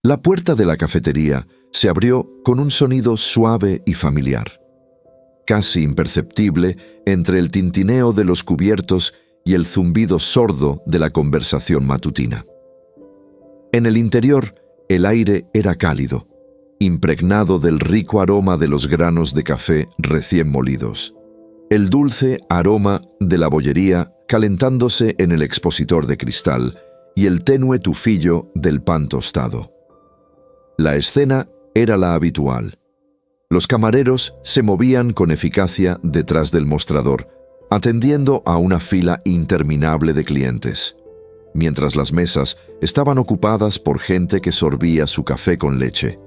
La puerta de la cafetería se abrió con un sonido suave y familiar, casi imperceptible entre el tintineo de los cubiertos y el zumbido sordo de la conversación matutina. En el interior, el aire era cálido, impregnado del rico aroma de los granos de café recién molidos, el dulce aroma de la bollería calentándose en el expositor de cristal y el tenue tufillo del pan tostado. La escena era la habitual. Los camareros se movían con eficacia detrás del mostrador, atendiendo a una fila interminable de clientes, mientras las mesas estaban ocupadas por gente que sorbía su café con leche,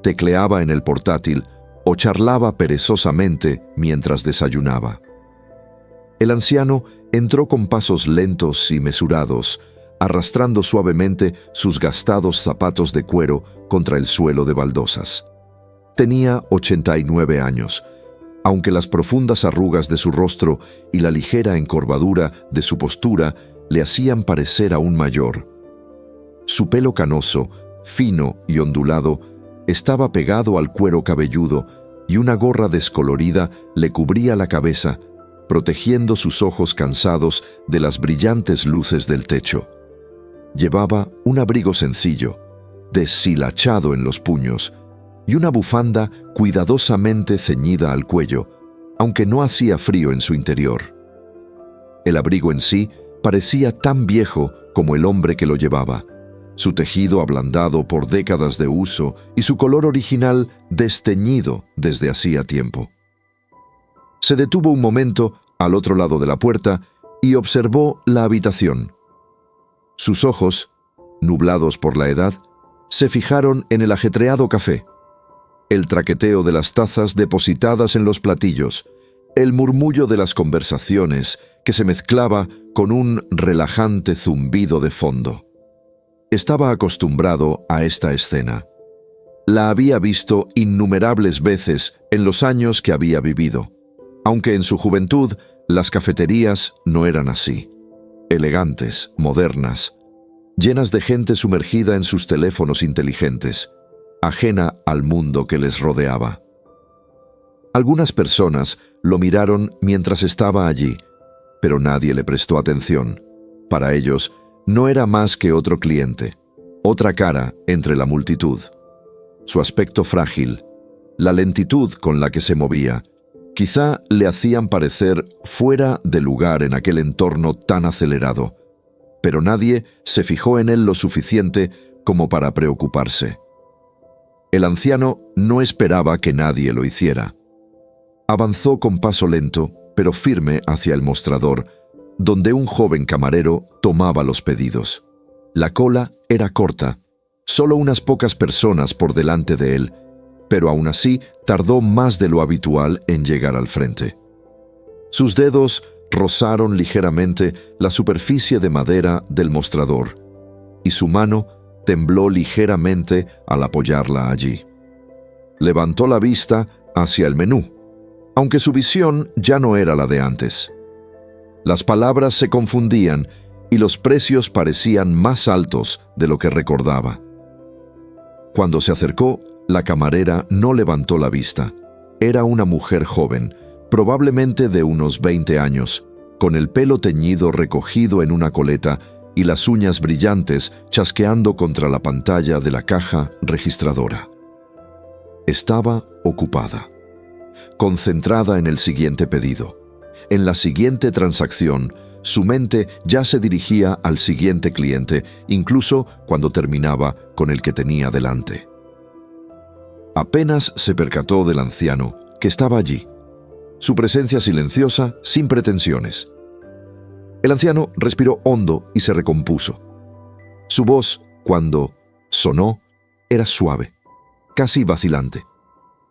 tecleaba en el portátil o charlaba perezosamente mientras desayunaba. El anciano entró con pasos lentos y mesurados, arrastrando suavemente sus gastados zapatos de cuero contra el suelo de baldosas. Tenía 89 años, aunque las profundas arrugas de su rostro y la ligera encorvadura de su postura le hacían parecer aún mayor. Su pelo canoso, fino y ondulado, estaba pegado al cuero cabelludo y una gorra descolorida le cubría la cabeza, protegiendo sus ojos cansados de las brillantes luces del techo. Llevaba un abrigo sencillo, deshilachado en los puños, y una bufanda cuidadosamente ceñida al cuello, aunque no hacía frío en su interior. El abrigo en sí parecía tan viejo como el hombre que lo llevaba, su tejido ablandado por décadas de uso y su color original desteñido desde hacía tiempo. Se detuvo un momento al otro lado de la puerta y observó la habitación. Sus ojos, nublados por la edad, se fijaron en el ajetreado café, el traqueteo de las tazas depositadas en los platillos, el murmullo de las conversaciones que se mezclaba con un relajante zumbido de fondo. Estaba acostumbrado a esta escena. La había visto innumerables veces en los años que había vivido, aunque en su juventud las cafeterías no eran así, elegantes, modernas, llenas de gente sumergida en sus teléfonos inteligentes, ajena al mundo que les rodeaba. Algunas personas lo miraron mientras estaba allí, pero nadie le prestó atención. Para ellos, no era más que otro cliente, otra cara entre la multitud. Su aspecto frágil, la lentitud con la que se movía, quizá le hacían parecer fuera de lugar en aquel entorno tan acelerado, pero nadie se fijó en él lo suficiente como para preocuparse. El anciano no esperaba que nadie lo hiciera. Avanzó con paso lento, pero firme hacia el mostrador, donde un joven camarero tomaba los pedidos. La cola era corta, solo unas pocas personas por delante de él, pero aún así tardó más de lo habitual en llegar al frente. Sus dedos rozaron ligeramente la superficie de madera del mostrador, y su mano tembló ligeramente al apoyarla allí. Levantó la vista hacia el menú, aunque su visión ya no era la de antes. Las palabras se confundían y los precios parecían más altos de lo que recordaba. Cuando se acercó, la camarera no levantó la vista. Era una mujer joven, probablemente de unos 20 años, con el pelo teñido recogido en una coleta y las uñas brillantes chasqueando contra la pantalla de la caja registradora. Estaba ocupada, concentrada en el siguiente pedido. En la siguiente transacción, su mente ya se dirigía al siguiente cliente, incluso cuando terminaba con el que tenía delante. Apenas se percató del anciano, que estaba allí, su presencia silenciosa, sin pretensiones. El anciano respiró hondo y se recompuso. Su voz, cuando sonó, era suave, casi vacilante,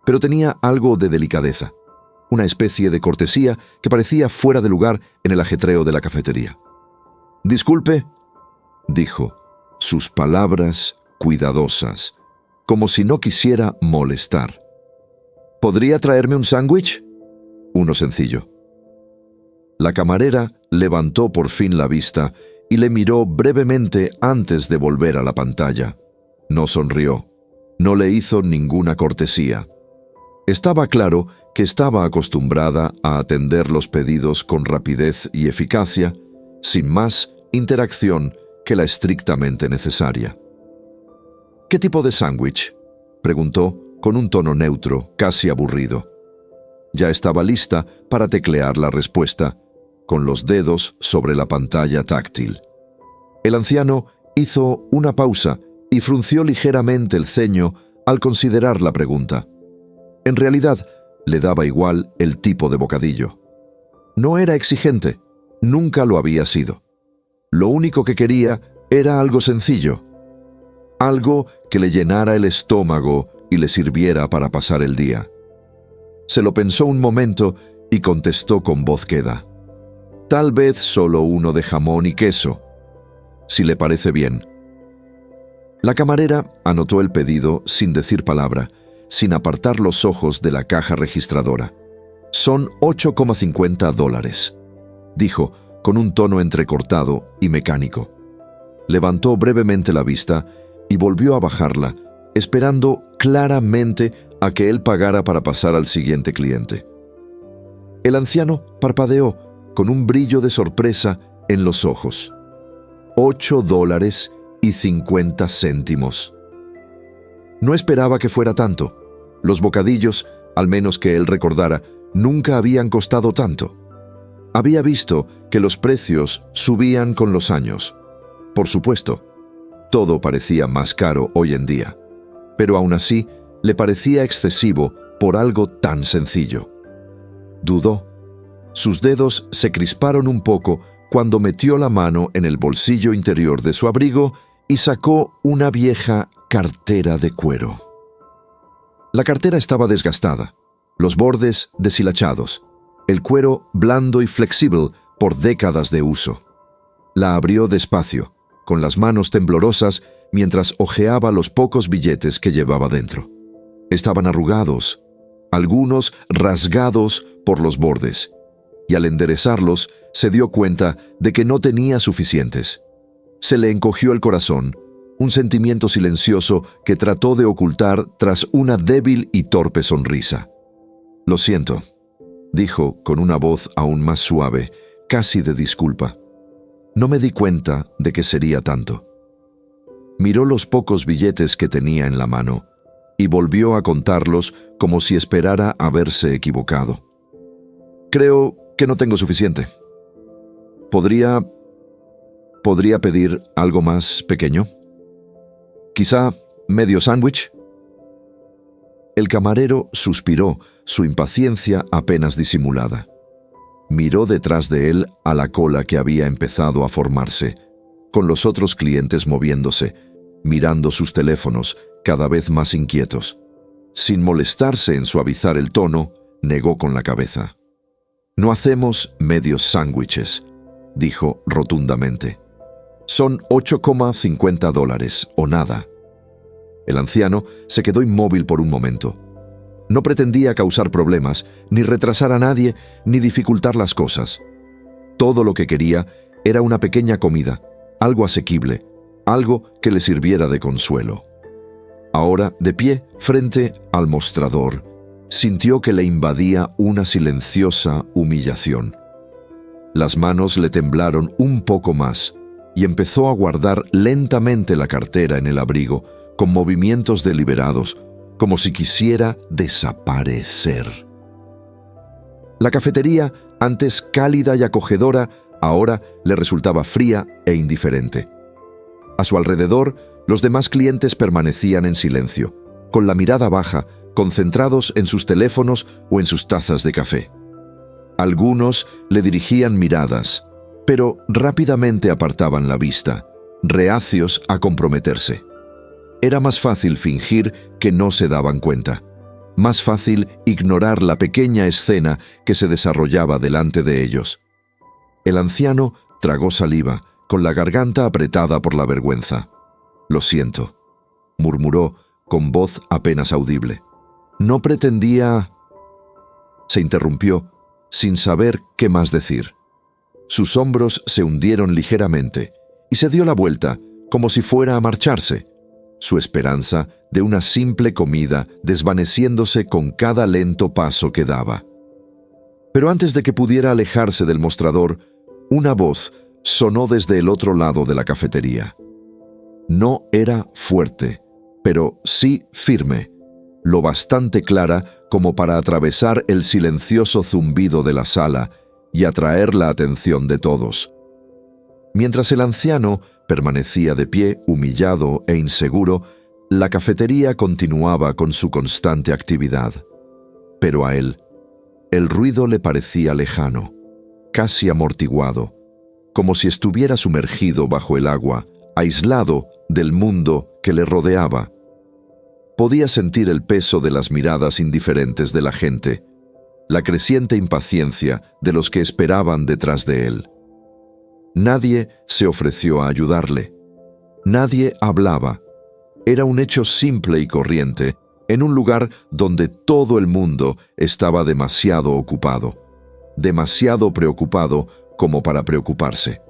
pero tenía algo de delicadeza, una especie de cortesía que parecía fuera de lugar en el ajetreo de la cafetería. «Disculpe», dijo, sus palabras cuidadosas, como si no quisiera molestar. «¿Podría traerme un sándwich?» «Uno sencillo». La camarera levantó por fin la vista y le miró brevemente antes de volver a la pantalla. No sonrió. No le hizo ninguna cortesía. Estaba claro que estaba acostumbrada a atender los pedidos con rapidez y eficacia, sin más interacción que la estrictamente necesaria. «¿Qué tipo de sándwich?», preguntó con un tono neutro, casi aburrido. Ya estaba lista para teclear la respuesta, con los dedos sobre la pantalla táctil. El anciano hizo una pausa y frunció ligeramente el ceño al considerar la pregunta. En realidad, le daba igual el tipo de bocadillo. No era exigente, nunca lo había sido. Lo único que quería era algo sencillo, algo que le llenara el estómago y le sirviera para pasar el día. Se lo pensó un momento y contestó con voz queda. «Tal vez solo uno de jamón y queso, si le parece bien». La camarera anotó el pedido sin decir palabra, sin apartar los ojos de la caja registradora. «Son $8,50», dijo con un tono entrecortado y mecánico. Levantó brevemente la vista y volvió a bajarla, esperando claramente a que él pagara para pasar al siguiente cliente. El anciano parpadeó con un brillo de sorpresa en los ojos. $8.50. No esperaba que fuera tanto. Los bocadillos, al menos que él recordara, nunca habían costado tanto. Había visto que los precios subían con los años. Por supuesto, todo parecía más caro hoy en día, pero aún así le parecía excesivo por algo tan sencillo. Dudó. Sus dedos se crisparon un poco cuando metió la mano en el bolsillo interior de su abrigo y sacó una vieja cartera de cuero. La cartera estaba desgastada, los bordes deshilachados, el cuero blando y flexible por décadas de uso. La abrió despacio, con las manos temblorosas, mientras hojeaba los pocos billetes que llevaba dentro. Estaban arrugados, algunos rasgados por los bordes, y al enderezarlos se dio cuenta de que no tenía suficientes. Se le encogió el corazón, un sentimiento silencioso que trató de ocultar tras una débil y torpe sonrisa. «Lo siento», dijo con una voz aún más suave, casi de disculpa. «No me di cuenta de que sería tanto». Miró los pocos billetes que tenía en la mano y volvió a contarlos como si esperara haberse equivocado. «Creo que no tengo suficiente. ¿Podría pedir algo más pequeño? ¿Quizá medio sándwich?» El camarero suspiró, su impaciencia apenas disimulada. Miró detrás de él a la cola que había empezado a formarse, con los otros clientes moviéndose, mirando sus teléfonos cada vez más inquietos. Sin molestarse en suavizar el tono, negó con la cabeza. «No hacemos medios sándwiches», dijo rotundamente. «Son $8,50 o nada». El anciano se quedó inmóvil por un momento. No pretendía causar problemas, ni retrasar a nadie, ni dificultar las cosas. Todo lo que quería era una pequeña comida, algo asequible, algo que le sirviera de consuelo. Ahora, de pie frente al mostrador, sintió que le invadía una silenciosa humillación. Las manos le temblaron un poco más y empezó a guardar lentamente la cartera en el abrigo, con movimientos deliberados, como si quisiera desaparecer. La cafetería, antes cálida y acogedora, ahora le resultaba fría e indiferente. A su alrededor, los demás clientes permanecían en silencio, con la mirada baja, concentrados en sus teléfonos o en sus tazas de café. Algunos le dirigían miradas, pero rápidamente apartaban la vista, reacios a comprometerse. Era más fácil fingir que no se daban cuenta, más fácil ignorar la pequeña escena que se desarrollaba delante de ellos. El anciano tragó saliva, con la garganta apretada por la vergüenza. «Lo siento», murmuró con voz apenas audible. «No pretendía...» Se interrumpió, sin saber qué más decir. Sus hombros se hundieron ligeramente y se dio la vuelta, como si fuera a marcharse. su esperanza de una simple comida desvaneciéndose con cada lento paso que daba. Pero antes de que pudiera alejarse del mostrador, una voz sonó desde el otro lado de la cafetería. No era fuerte, pero sí firme, lo bastante clara como para atravesar el silencioso zumbido de la sala y atraer la atención de todos. Mientras el anciano permanecía de pie, humillado e inseguro, la cafetería continuaba con su constante actividad. Pero a él, el ruido le parecía lejano, casi amortiguado, como si estuviera sumergido bajo el agua, aislado del mundo que le rodeaba. Podía sentir el peso de las miradas indiferentes de la gente, la creciente impaciencia de los que esperaban detrás de él. Nadie se ofreció a ayudarle. Nadie hablaba. Era un hecho simple y corriente, en un lugar donde todo el mundo estaba demasiado ocupado, demasiado preocupado como para preocuparse.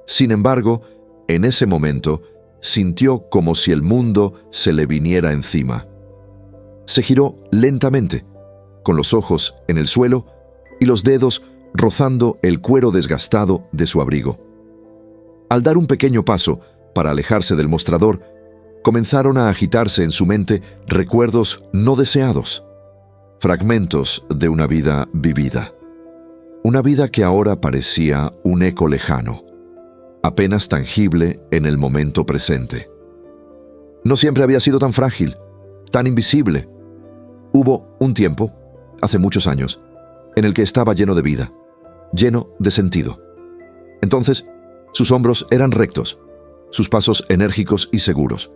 Sin embargo, en ese momento, sintió como si el mundo se le viniera encima. Se giró lentamente, con los ojos en el suelo y los dedos rozando el cuero desgastado de su abrigo. Al dar un pequeño paso para alejarse del mostrador, comenzaron a agitarse en su mente recuerdos no deseados, fragmentos de una vida vivida. Una vida que ahora parecía un eco lejano, apenas tangible en el momento presente. No siempre había sido tan frágil, tan invisible. Hubo un tiempo, hace muchos años, en el que estaba lleno de vida, lleno de sentido. Entonces, sus hombros eran rectos, sus pasos enérgicos y seguros.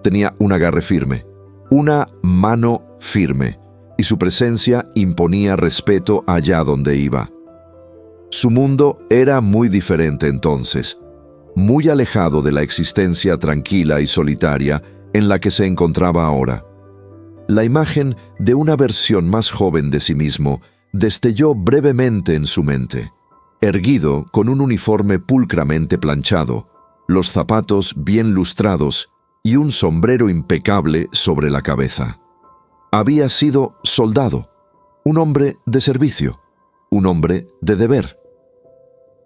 Tenía un agarre firme, una mano firme, y su presencia imponía respeto allá donde iba. Su mundo era muy diferente entonces, muy alejado de la existencia tranquila y solitaria en la que se encontraba ahora. La imagen de una versión más joven de sí mismo destelló brevemente en su mente, erguido con un uniforme pulcramente planchado, los zapatos bien lustrados y un sombrero impecable sobre la cabeza. Había sido soldado, un hombre de servicio, un hombre de deber.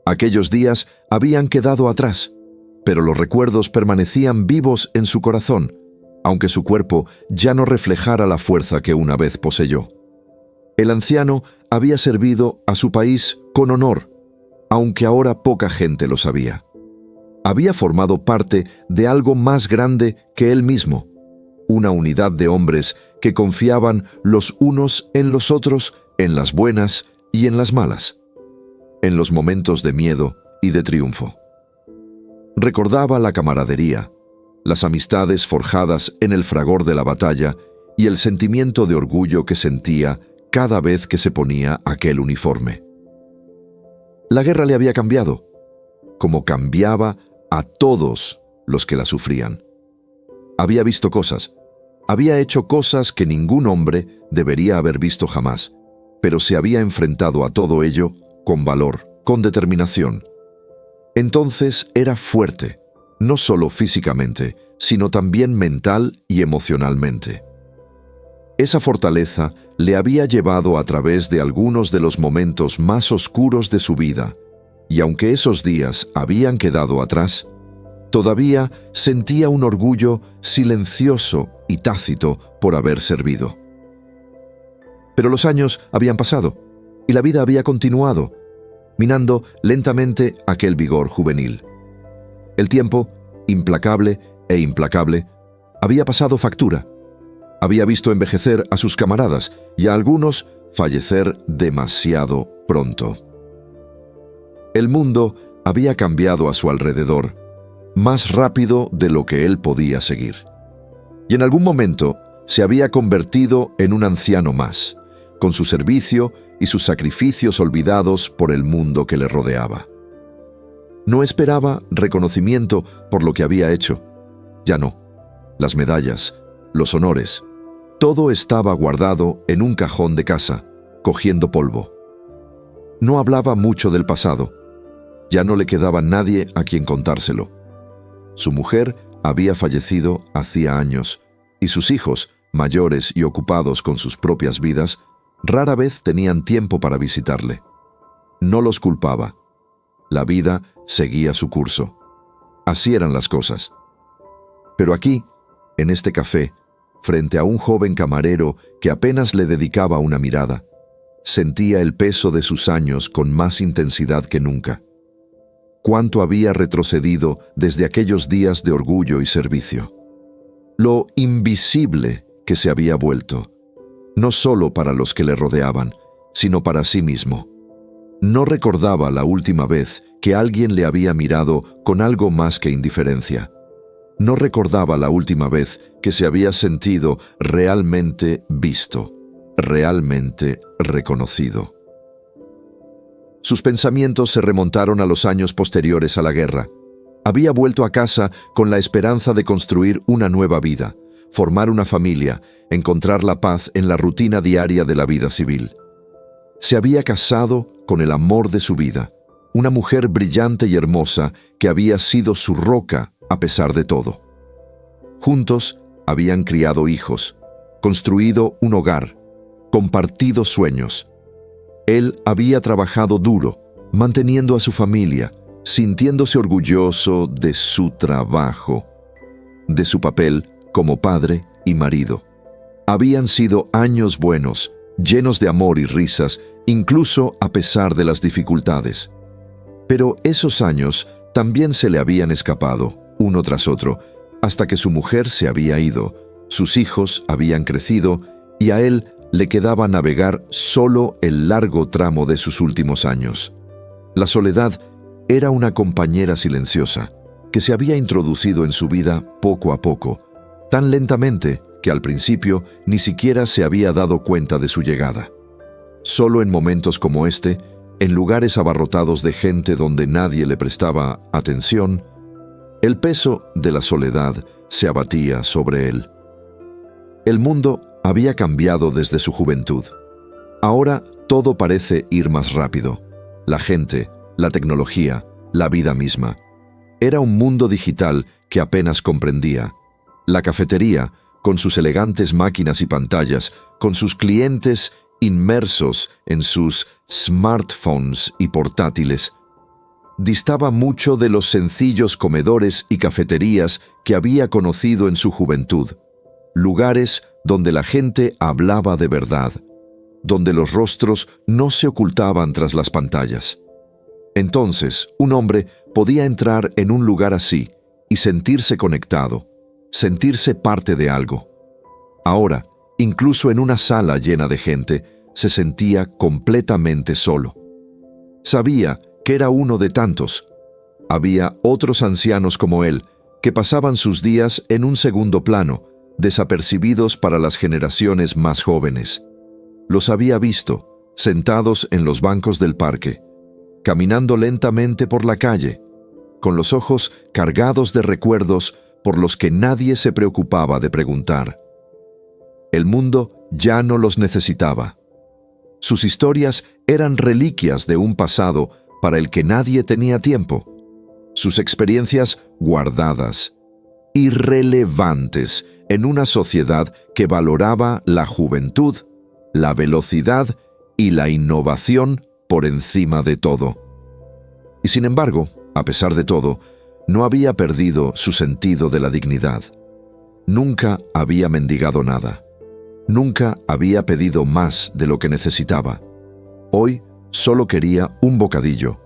Aquellos días habían quedado atrás, pero los recuerdos permanecían vivos en su corazón, aunque su cuerpo ya no reflejara la fuerza que una vez poseyó. El anciano había servido a su país con honor, aunque ahora poca gente lo sabía. Había formado parte de algo más grande que él mismo, una unidad de hombres que confiaban los unos en los otros en las buenas y en las malas, en los momentos de miedo y de triunfo. Recordaba la camaradería, las amistades forjadas en el fragor de la batalla y el sentimiento de orgullo que sentía cada vez que se ponía aquel uniforme. La guerra le había cambiado, como cambiaba a todos los que la sufrían. Había visto cosas, había hecho cosas que ningún hombre debería haber visto jamás, pero se había enfrentado a todo ello con valor, con determinación. Entonces era fuerte, no solo físicamente, sino también mental y emocionalmente. Esa fortaleza le había llevado a través de algunos de los momentos más oscuros de su vida, y aunque esos días habían quedado atrás, todavía sentía un orgullo silencioso y tácito por haber servido. Pero los años habían pasado, y la vida había continuado, minando lentamente aquel vigor juvenil. El tiempo, implacable e implacable, había pasado factura. Había visto envejecer a sus camaradas y a algunos fallecer demasiado pronto. El mundo había cambiado a su alrededor, más rápido de lo que él podía seguir. Y en algún momento se había convertido en un anciano más, con su servicio y sus sacrificios olvidados por el mundo que le rodeaba. No esperaba reconocimiento por lo que había hecho. Ya no. Las medallas, los honores, todo estaba guardado en un cajón de casa, cogiendo polvo. No hablaba mucho del pasado. Ya no le quedaba nadie a quien contárselo. Su mujer había fallecido hacía años, y sus hijos, mayores y ocupados con sus propias vidas, rara vez tenían tiempo para visitarle. No los culpaba. La vida seguía su curso. Así eran las cosas. Pero aquí, en este café, frente a un joven camarero que apenas le dedicaba una mirada, sentía el peso de sus años con más intensidad que nunca. Cuánto había retrocedido desde aquellos días de orgullo y servicio. Lo invisible que se había vuelto, no solo para los que le rodeaban, sino para sí mismo. No recordaba la última vez que alguien le había mirado con algo más que indiferencia. No recordaba la última vez que se había sentido realmente visto, realmente reconocido. Sus pensamientos se remontaron a los años posteriores a la guerra. Había vuelto a casa con la esperanza de construir una nueva vida, formar una familia, encontrar la paz en la rutina diaria de la vida civil. Se había casado con el amor de su vida, una mujer brillante y hermosa que había sido su roca a pesar de todo. Juntos habían criado hijos, construido un hogar, compartido sueños. Él había trabajado duro, manteniendo a su familia, sintiéndose orgulloso de su trabajo, de su papel como padre y marido. Habían sido años buenos, llenos de amor y risas, incluso a pesar de las dificultades. Pero esos años también se le habían escapado, uno tras otro, hasta que su mujer se había ido, sus hijos habían crecido y a él le quedaba navegar solo el largo tramo de sus últimos años. La soledad era una compañera silenciosa que se había introducido en su vida poco a poco, tan lentamente que al principio ni siquiera se había dado cuenta de su llegada. Solo en momentos como este, en lugares abarrotados de gente donde nadie le prestaba atención, el peso de la soledad se abatía sobre él. El mundo había cambiado desde su juventud. Ahora todo parece ir más rápido. La gente, la tecnología, la vida misma. Era un mundo digital que apenas comprendía. La cafetería, con sus elegantes máquinas y pantallas, con sus clientes inmersos en sus smartphones y portátiles, distaba mucho de los sencillos comedores y cafeterías que había conocido en su juventud, lugares donde la gente hablaba de verdad, donde los rostros no se ocultaban tras las pantallas. Entonces, un hombre podía entrar en un lugar así y sentirse conectado, sentirse parte de algo. Ahora, incluso en una sala llena de gente, se sentía completamente solo. Sabía que era uno de tantos. Había otros ancianos como él, que pasaban sus días en un segundo plano, desapercibidos para las generaciones más jóvenes. Los había visto, sentados en los bancos del parque, caminando lentamente por la calle, con los ojos cargados de recuerdos por los que nadie se preocupaba de preguntar. El mundo ya no los necesitaba. Sus historias eran reliquias de un pasado para el que nadie tenía tiempo. Sus experiencias guardadas, irrelevantes en una sociedad que valoraba la juventud, la velocidad y la innovación por encima de todo. Y sin embargo, a pesar de todo, no había perdido su sentido de la dignidad. Nunca había mendigado nada. Nunca había pedido más de lo que necesitaba. Hoy solo quería un bocadillo,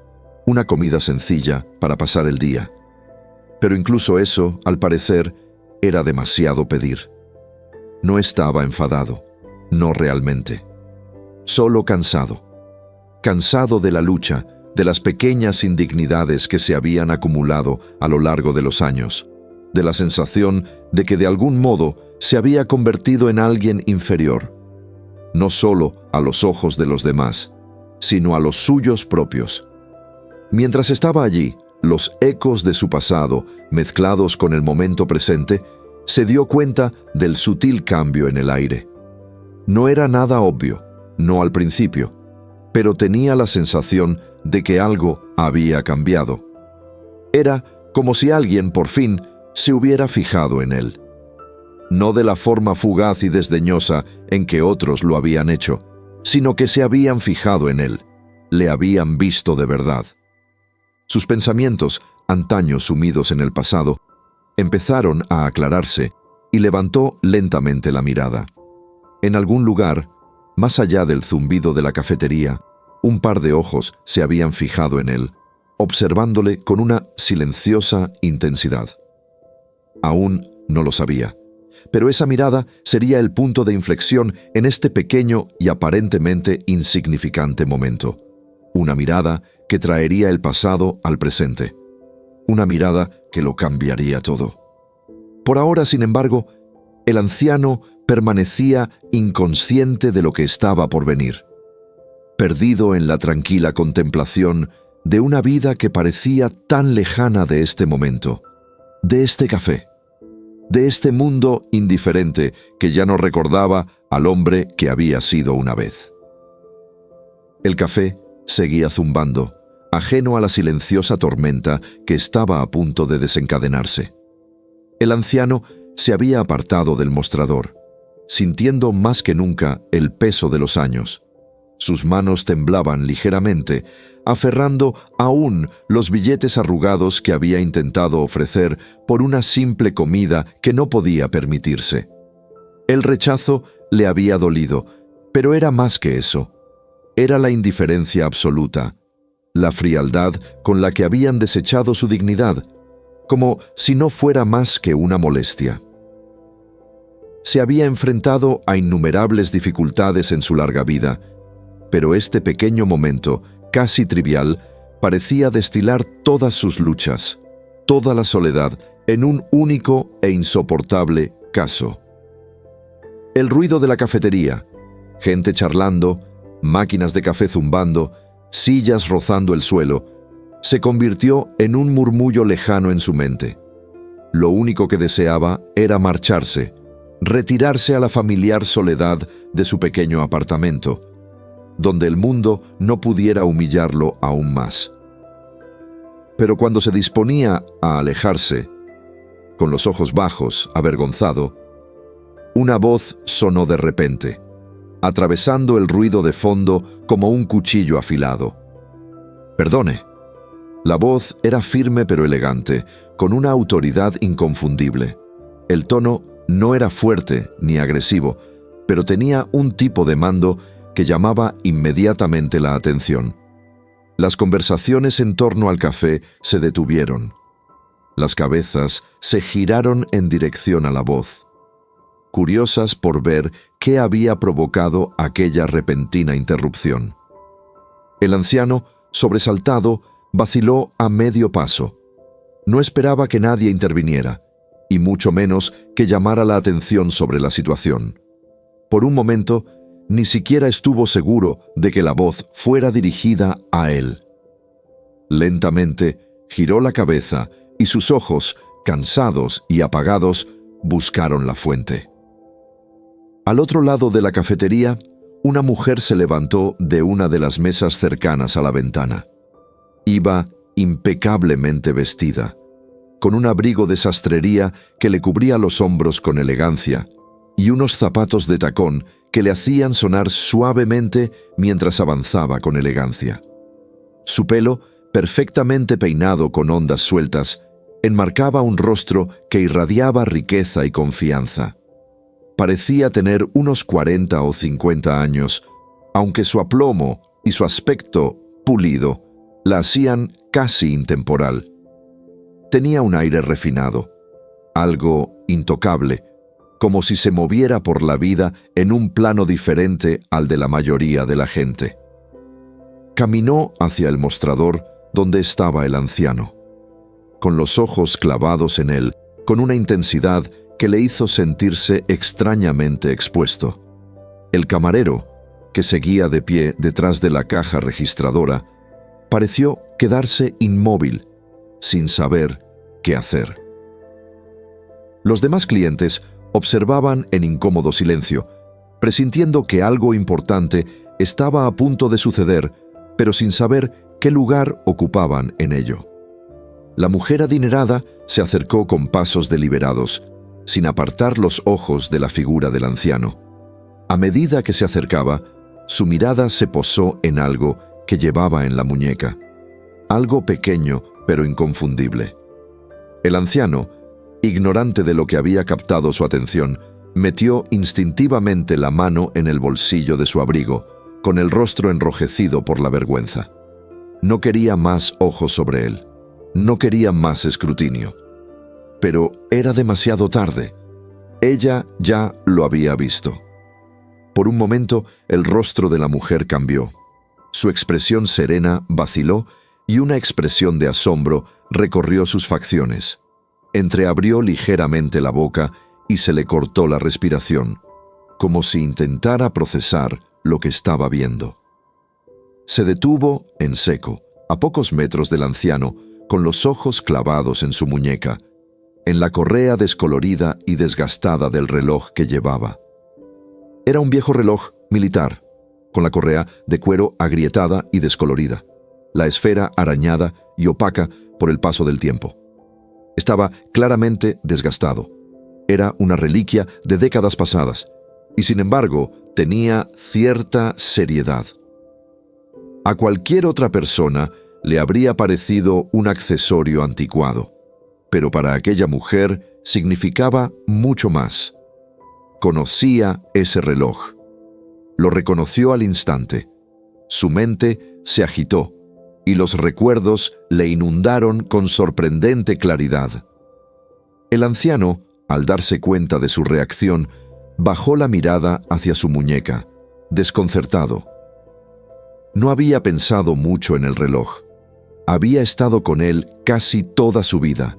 una comida sencilla para pasar el día. Pero incluso eso, al parecer, era demasiado pedir. No estaba enfadado, no realmente. Solo cansado. Cansado de la lucha, de las pequeñas indignidades que se habían acumulado a lo largo de los años, de la sensación de que de algún modo se había convertido en alguien inferior, no solo a los ojos de los demás, sino a los suyos propios. Mientras estaba allí, los ecos de su pasado, mezclados con el momento presente, se dio cuenta del sutil cambio en el aire. No era nada obvio, no al principio, pero tenía la sensación de que algo había cambiado. Era como si alguien, por fin, se hubiera fijado en él. No de la forma fugaz y desdeñosa en que otros lo habían hecho, sino que se habían fijado en él, le habían visto de verdad. Sus pensamientos, antaño sumidos en el pasado, empezaron a aclararse y levantó lentamente la mirada. En algún lugar, más allá del zumbido de la cafetería, un par de ojos se habían fijado en él, observándole con una silenciosa intensidad. Aún no lo sabía, pero esa mirada sería el punto de inflexión en este pequeño y aparentemente insignificante momento. Una mirada que traería el pasado al presente. Una mirada que lo cambiaría todo. Por ahora, sin embargo, el anciano permanecía inconsciente de lo que estaba por venir, perdido en la tranquila contemplación de una vida que parecía tan lejana de este momento, de este café, de este mundo indiferente que ya no recordaba al hombre que había sido una vez. El café seguía zumbando, ajeno a la silenciosa tormenta que estaba a punto de desencadenarse. El anciano se había apartado del mostrador, sintiendo más que nunca el peso de los años. Sus manos temblaban ligeramente, aferrando aún los billetes arrugados que había intentado ofrecer por una simple comida que no podía permitirse. El rechazo le había dolido, pero era más que eso. Era la indiferencia absoluta, la frialdad con la que habían desechado su dignidad, como si no fuera más que una molestia. Se había enfrentado a innumerables dificultades en su larga vida, pero este pequeño momento, casi trivial, parecía destilar todas sus luchas, toda la soledad, en un único e insoportable caso. El ruido de la cafetería, gente charlando, máquinas de café zumbando, sillas rozando el suelo, se convirtió en un murmullo lejano en su mente. Lo único que deseaba era marcharse, retirarse a la familiar soledad de su pequeño apartamento, donde el mundo no pudiera humillarlo aún más. Pero cuando se disponía a alejarse, con los ojos bajos, avergonzado, una voz sonó de repente, atravesando el ruido de fondo como un cuchillo afilado. «Perdone». La voz era firme pero elegante, con una autoridad inconfundible. El tono no era fuerte ni agresivo, pero tenía un tipo de mando que llamaba inmediatamente la atención. Las conversaciones en torno al café se detuvieron. Las cabezas se giraron en dirección a la voz, curiosas por ver qué había provocado aquella repentina interrupción. El anciano, sobresaltado, vaciló a medio paso. No esperaba que nadie interviniera, y mucho menos que llamara la atención sobre la situación. Por un momento, ni siquiera estuvo seguro de que la voz fuera dirigida a él. Lentamente giró la cabeza y sus ojos, cansados y apagados, buscaron la fuente. Al otro lado de la cafetería, una mujer se levantó de una de las mesas cercanas a la ventana. Iba impecablemente vestida, con un abrigo de sastrería que le cubría los hombros con elegancia y unos zapatos de tacón que le hacían sonar suavemente mientras avanzaba con elegancia. Su pelo, perfectamente peinado con ondas sueltas, enmarcaba un rostro que irradiaba riqueza y confianza. Parecía tener unos 40 o 50 años, aunque su aplomo y su aspecto pulido la hacían casi intemporal. Tenía un aire refinado, algo intocable, como si se moviera por la vida en un plano diferente al de la mayoría de la gente. Caminó hacia el mostrador donde estaba el anciano, con los ojos clavados en él, con una intensidad que le hizo sentirse extrañamente expuesto. El camarero, que seguía de pie detrás de la caja registradora, pareció quedarse inmóvil, sin saber qué hacer. Los demás clientes observaban en incómodo silencio, presintiendo que algo importante estaba a punto de suceder, pero sin saber qué lugar ocupaban en ello. La mujer adinerada se acercó con pasos deliberados, sin apartar los ojos de la figura del anciano. A medida que se acercaba, su mirada se posó en algo que llevaba en la muñeca, algo pequeño pero inconfundible. El anciano, ignorante de lo que había captado su atención, metió instintivamente la mano en el bolsillo de su abrigo, con el rostro enrojecido por la vergüenza. No quería más ojos sobre él, no quería más escrutinio. Pero era demasiado tarde. Ella ya lo había visto. Por un momento, el rostro de la mujer cambió. Su expresión serena vaciló y una expresión de asombro recorrió sus facciones. Entreabrió ligeramente la boca y se le cortó la respiración, como si intentara procesar lo que estaba viendo. Se detuvo en seco, a pocos metros del anciano, con los ojos clavados en su muñeca, en la correa descolorida y desgastada del reloj que llevaba. Era un viejo reloj militar, con la correa de cuero agrietada y descolorida, la esfera arañada y opaca por el paso del tiempo. Estaba claramente desgastado. Era una reliquia de décadas pasadas, y sin embargo tenía cierta seriedad. A cualquier otra persona le habría parecido un accesorio anticuado, pero para aquella mujer significaba mucho más. Conocía ese reloj. Lo reconoció al instante. Su mente se agitó y los recuerdos le inundaron con sorprendente claridad. El anciano, al darse cuenta de su reacción, bajó la mirada hacia su muñeca, desconcertado. No había pensado mucho en el reloj. Había estado con él casi toda su vida.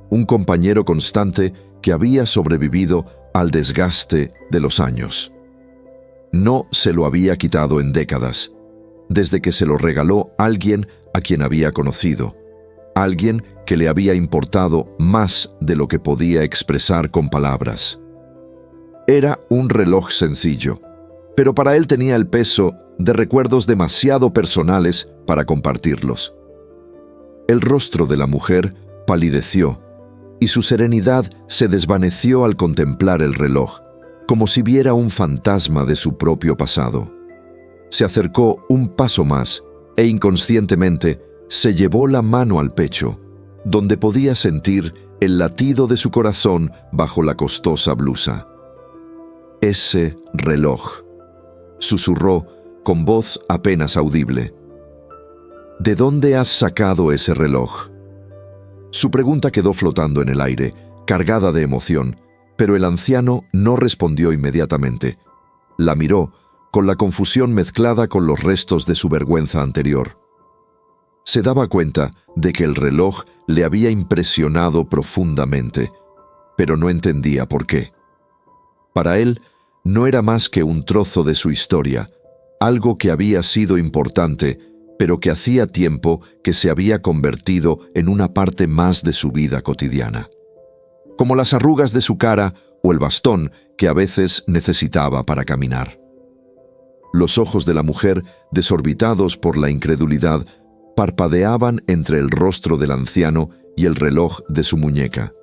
Un compañero constante que había sobrevivido al desgaste de los años. No se lo había quitado en décadas, desde que se lo regaló alguien a quien había conocido, alguien que le había importado más de lo que podía expresar con palabras. Era un reloj sencillo, pero para él tenía el peso de recuerdos demasiado personales para compartirlos. El rostro de la mujer palideció y su serenidad se desvaneció al contemplar el reloj, como si viera un fantasma de su propio pasado. Se acercó un paso más e inconscientemente se llevó la mano al pecho, donde podía sentir el latido de su corazón bajo la costosa blusa. «Ese reloj», susurró con voz apenas audible. «¿De dónde has sacado ese reloj?». Su pregunta quedó flotando en el aire, cargada de emoción, pero el anciano no respondió inmediatamente. La miró, con la confusión mezclada con los restos de su vergüenza anterior. Se daba cuenta de que el reloj le había impresionado profundamente, pero no entendía por qué. Para él, no era más que un trozo de su historia, algo que había sido importante, pero que hacía tiempo que se había convertido en una parte más de su vida cotidiana. Como las arrugas de su cara o el bastón que a veces necesitaba para caminar. Los ojos de la mujer, desorbitados por la incredulidad, parpadeaban entre el rostro del anciano y el reloj de su muñeca.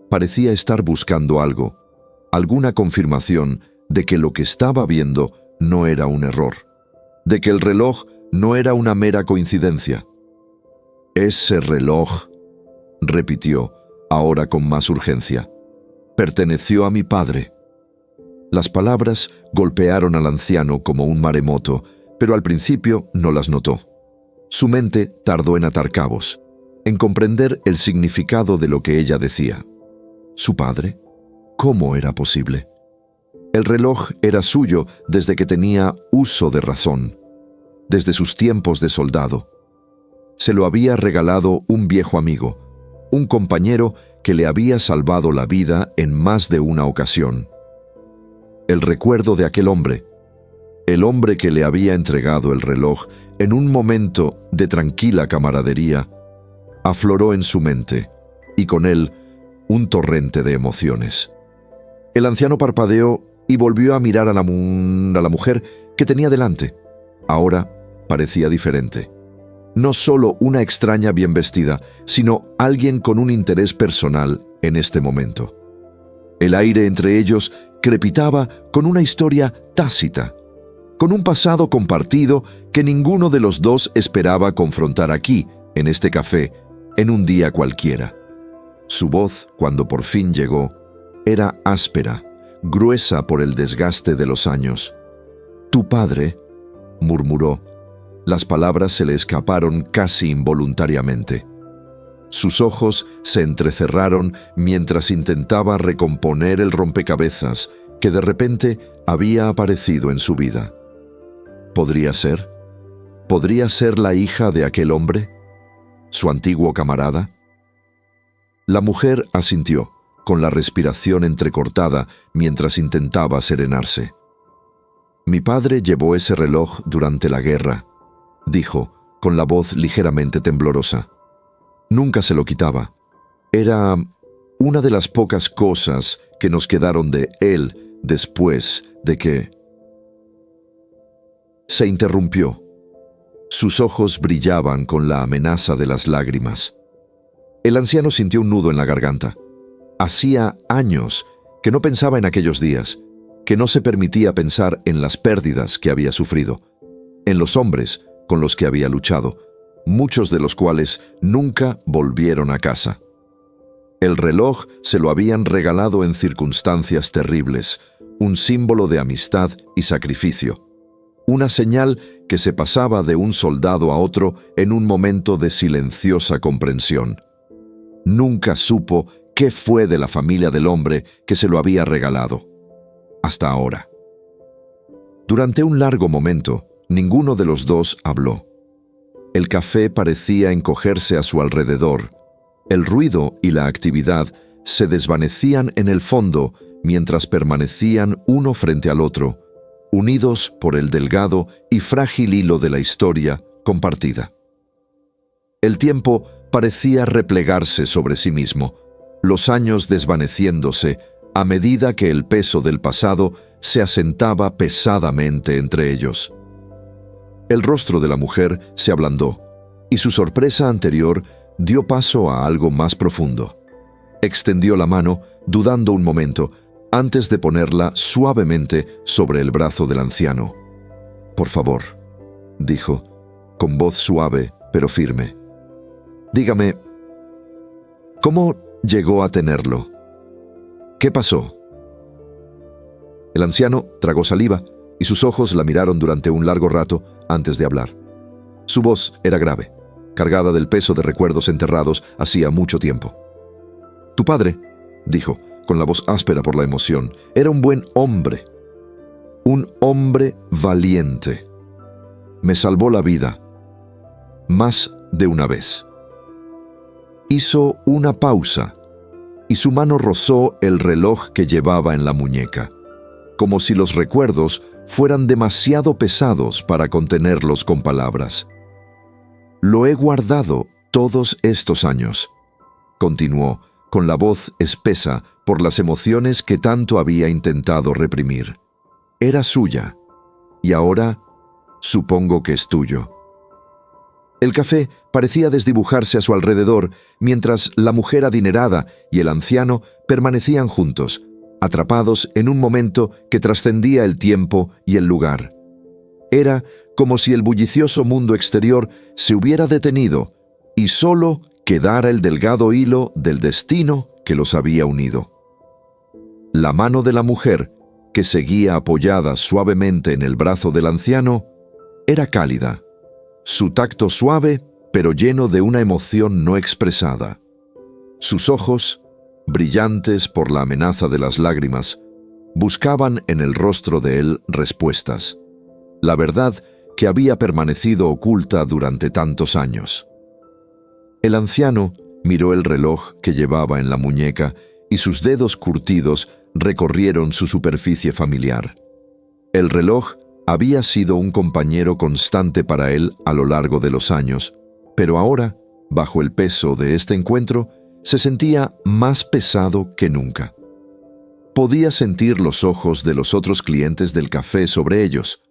Parecía estar buscando algo, alguna confirmación de que lo que estaba viendo no era un error, de que el reloj no era una mera coincidencia. «Ese reloj», repitió, ahora con más urgencia, «perteneció a mi padre». Las palabras golpearon al anciano como un maremoto, pero al principio no las notó. Su mente tardó en atar cabos, en comprender el significado de lo que ella decía. ¿Su padre? ¿Cómo era posible? El reloj era suyo desde que tenía uso de razón, desde sus tiempos de soldado. Se lo había regalado un viejo amigo, un compañero que le había salvado la vida en más de una ocasión. El recuerdo de aquel hombre, el hombre que le había entregado el reloj en un momento de tranquila camaradería, afloró en su mente, y con él un torrente de emociones. El anciano parpadeó y volvió a mirar a la mujer que tenía delante. Ahora parecía diferente. No solo una extraña bien vestida, sino alguien con un interés personal en este momento. El aire entre ellos crepitaba con una historia tácita, con un pasado compartido que ninguno de los dos esperaba confrontar aquí, en este café, en un día cualquiera. Su voz, cuando por fin llegó, era áspera, gruesa por el desgaste de los años. «Tu padre», murmuró. Las palabras se le escaparon casi involuntariamente. Sus ojos se entrecerraron mientras intentaba recomponer el rompecabezas que de repente había aparecido en su vida. ¿Podría ser? ¿Podría ser la hija de aquel hombre? ¿Su antiguo camarada? La mujer asintió, con la respiración entrecortada mientras intentaba serenarse. «Mi padre llevó ese reloj durante la guerra», dijo, con la voz ligeramente temblorosa. «Nunca se lo quitaba. Era una de las pocas cosas que nos quedaron de él después de que...» Se interrumpió. Sus ojos brillaban con la amenaza de las lágrimas. El anciano sintió un nudo en la garganta. Hacía años que no pensaba en aquellos días, que no se permitía pensar en las pérdidas que había sufrido, en los hombres con los que había luchado, muchos de los cuales nunca volvieron a casa. El reloj se lo habían regalado en circunstancias terribles, un símbolo de amistad y sacrificio, una señal que se pasaba de un soldado a otro en un momento de silenciosa comprensión. Nunca supo qué fue de la familia del hombre que se lo había regalado, hasta ahora. Durante un largo momento, ninguno de los dos habló. El café parecía encogerse a su alrededor. El ruido y la actividad se desvanecían en el fondo mientras permanecían uno frente al otro, unidos por el delgado y frágil hilo de la historia compartida. El tiempo parecía replegarse sobre sí mismo, los años desvaneciéndose a medida que el peso del pasado se asentaba pesadamente entre ellos. El rostro de la mujer se ablandó, y su sorpresa anterior dio paso a algo más profundo. Extendió la mano, dudando un momento, antes de ponerla suavemente sobre el brazo del anciano. «Por favor», dijo, con voz suave pero firme. «Dígame, ¿cómo llegó a tenerlo? ¿Qué pasó?» El anciano tragó saliva y sus ojos la miraron durante un largo rato antes de hablar. Su voz era grave, cargada del peso de recuerdos enterrados hacía mucho tiempo. «Tu padre», dijo, con la voz áspera por la emoción, «era un buen hombre. Un hombre valiente. Me salvó la vida. Más de una vez». Hizo una pausa y su mano rozó el reloj que llevaba en la muñeca, como si los recuerdos fueran demasiado pesados para contenerlos con palabras. «Lo he guardado todos estos años», continuó, con la voz espesa por las emociones que tanto había intentado reprimir. «Era suya, y ahora supongo que es tuyo». El café parecía desdibujarse a su alrededor mientras la mujer adinerada y el anciano permanecían juntos, atrapados en un momento que trascendía el tiempo y el lugar. Era como si el bullicioso mundo exterior se hubiera detenido y solo quedara el delgado hilo del destino que los había unido. La mano de la mujer, que seguía apoyada suavemente en el brazo del anciano, era cálida, su tacto suave pero lleno de una emoción no expresada. Sus ojos, brillantes por la amenaza de las lágrimas, buscaban en el rostro de él respuestas, la verdad que había permanecido oculta durante tantos años. El anciano miró el reloj que llevaba en la muñeca y sus dedos curtidos recorrieron su superficie familiar. El reloj había sido un compañero constante para él a lo largo de los años, pero ahora, bajo el peso de este encuentro, se sentía más pesado que nunca. Podía sentir los ojos de los otros clientes del café sobre ellos,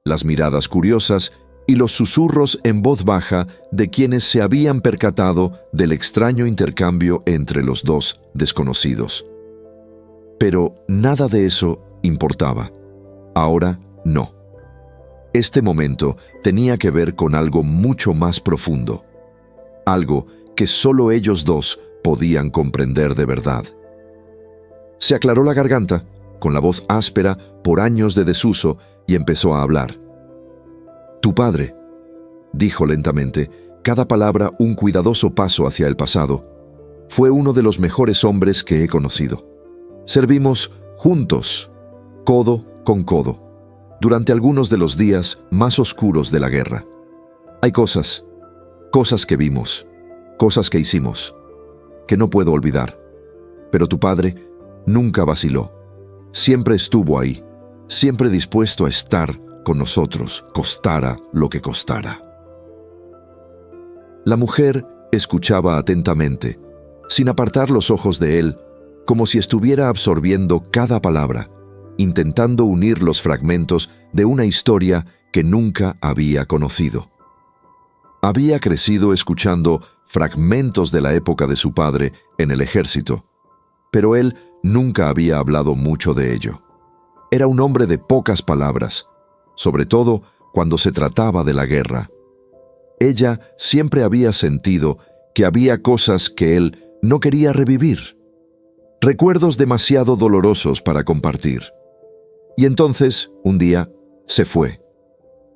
las miradas curiosas y los susurros en voz baja de quienes se habían percatado del extraño intercambio entre los dos desconocidos. Pero nada de eso importaba. Ahora no. Este momento tenía que ver con algo mucho más profundo, algo que solo ellos dos podían comprender de verdad. Se aclaró la garganta, con la voz áspera por años de desuso, y empezó a hablar. «Tu padre», dijo lentamente, cada palabra un cuidadoso paso hacia el pasado, «fue uno de los mejores hombres que he conocido. Servimos juntos, codo con codo, durante algunos de los días más oscuros de la guerra. Hay cosas que vimos, cosas que hicimos, que no puedo olvidar. Pero tu padre nunca vaciló. Siempre estuvo ahí, siempre dispuesto a estar con nosotros, costara lo que costara». La mujer escuchaba atentamente, sin apartar los ojos de él, como si estuviera absorbiendo cada palabra, intentando unir los fragmentos de una historia que nunca había conocido. Había crecido escuchando fragmentos de la época de su padre en el ejército, pero él nunca había hablado mucho de ello. Era un hombre de pocas palabras, sobre todo cuando se trataba de la guerra. Ella siempre había sentido que había cosas que él no quería revivir, recuerdos demasiado dolorosos para compartir. Y entonces, un día, se fue,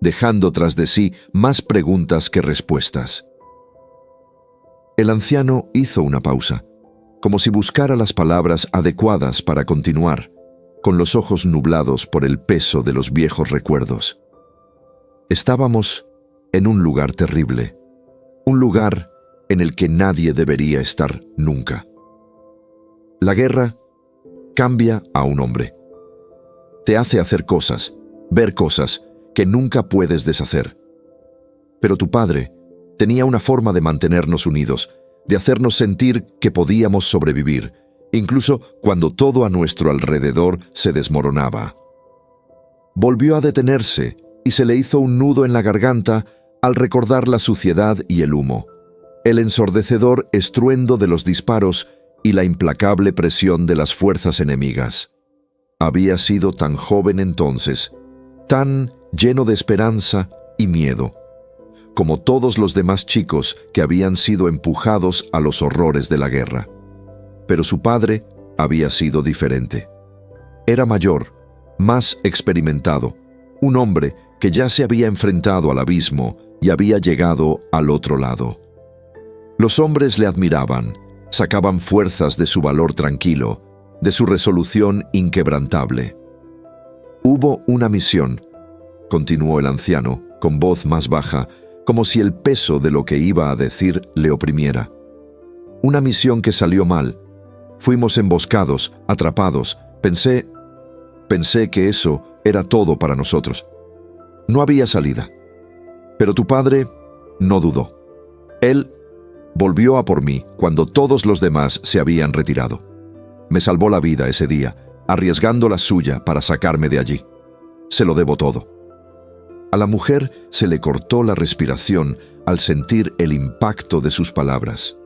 dejando tras de sí más preguntas que respuestas. El anciano hizo una pausa, como si buscara las palabras adecuadas para continuar, con los ojos nublados por el peso de los viejos recuerdos. Estábamos en un lugar terrible, un lugar en el que nadie debería estar nunca. La guerra cambia a un hombre. Te hace hacer cosas, ver cosas que nunca puedes deshacer. Pero tu padre tenía una forma de mantenernos unidos, de hacernos sentir que podíamos sobrevivir, incluso cuando todo a nuestro alrededor se desmoronaba. Volvió a detenerse y se le hizo un nudo en la garganta al recordar la suciedad y el humo, el ensordecedor estruendo de los disparos y la implacable presión de las fuerzas enemigas. Había sido tan joven entonces, tan lleno de esperanza y miedo, como todos los demás chicos que habían sido empujados a los horrores de la guerra. Pero su padre había sido diferente. Era mayor, más experimentado, un hombre que ya se había enfrentado al abismo y había llegado al otro lado. Los hombres le admiraban, sacaban fuerzas de su valor tranquilo, de su resolución inquebrantable. «Hubo una misión», continuó el anciano, con voz más baja, como si el peso de lo que iba a decir le oprimiera. «Una misión que salió mal. Fuimos emboscados, atrapados. Pensé que eso era todo para nosotros. No había salida. Pero tu padre no dudó. Él volvió a por mí cuando todos los demás se habían retirado. Me salvó la vida ese día, arriesgando la suya para sacarme de allí. Se lo debo todo». A la mujer se le cortó la respiración al sentir el impacto de sus palabras.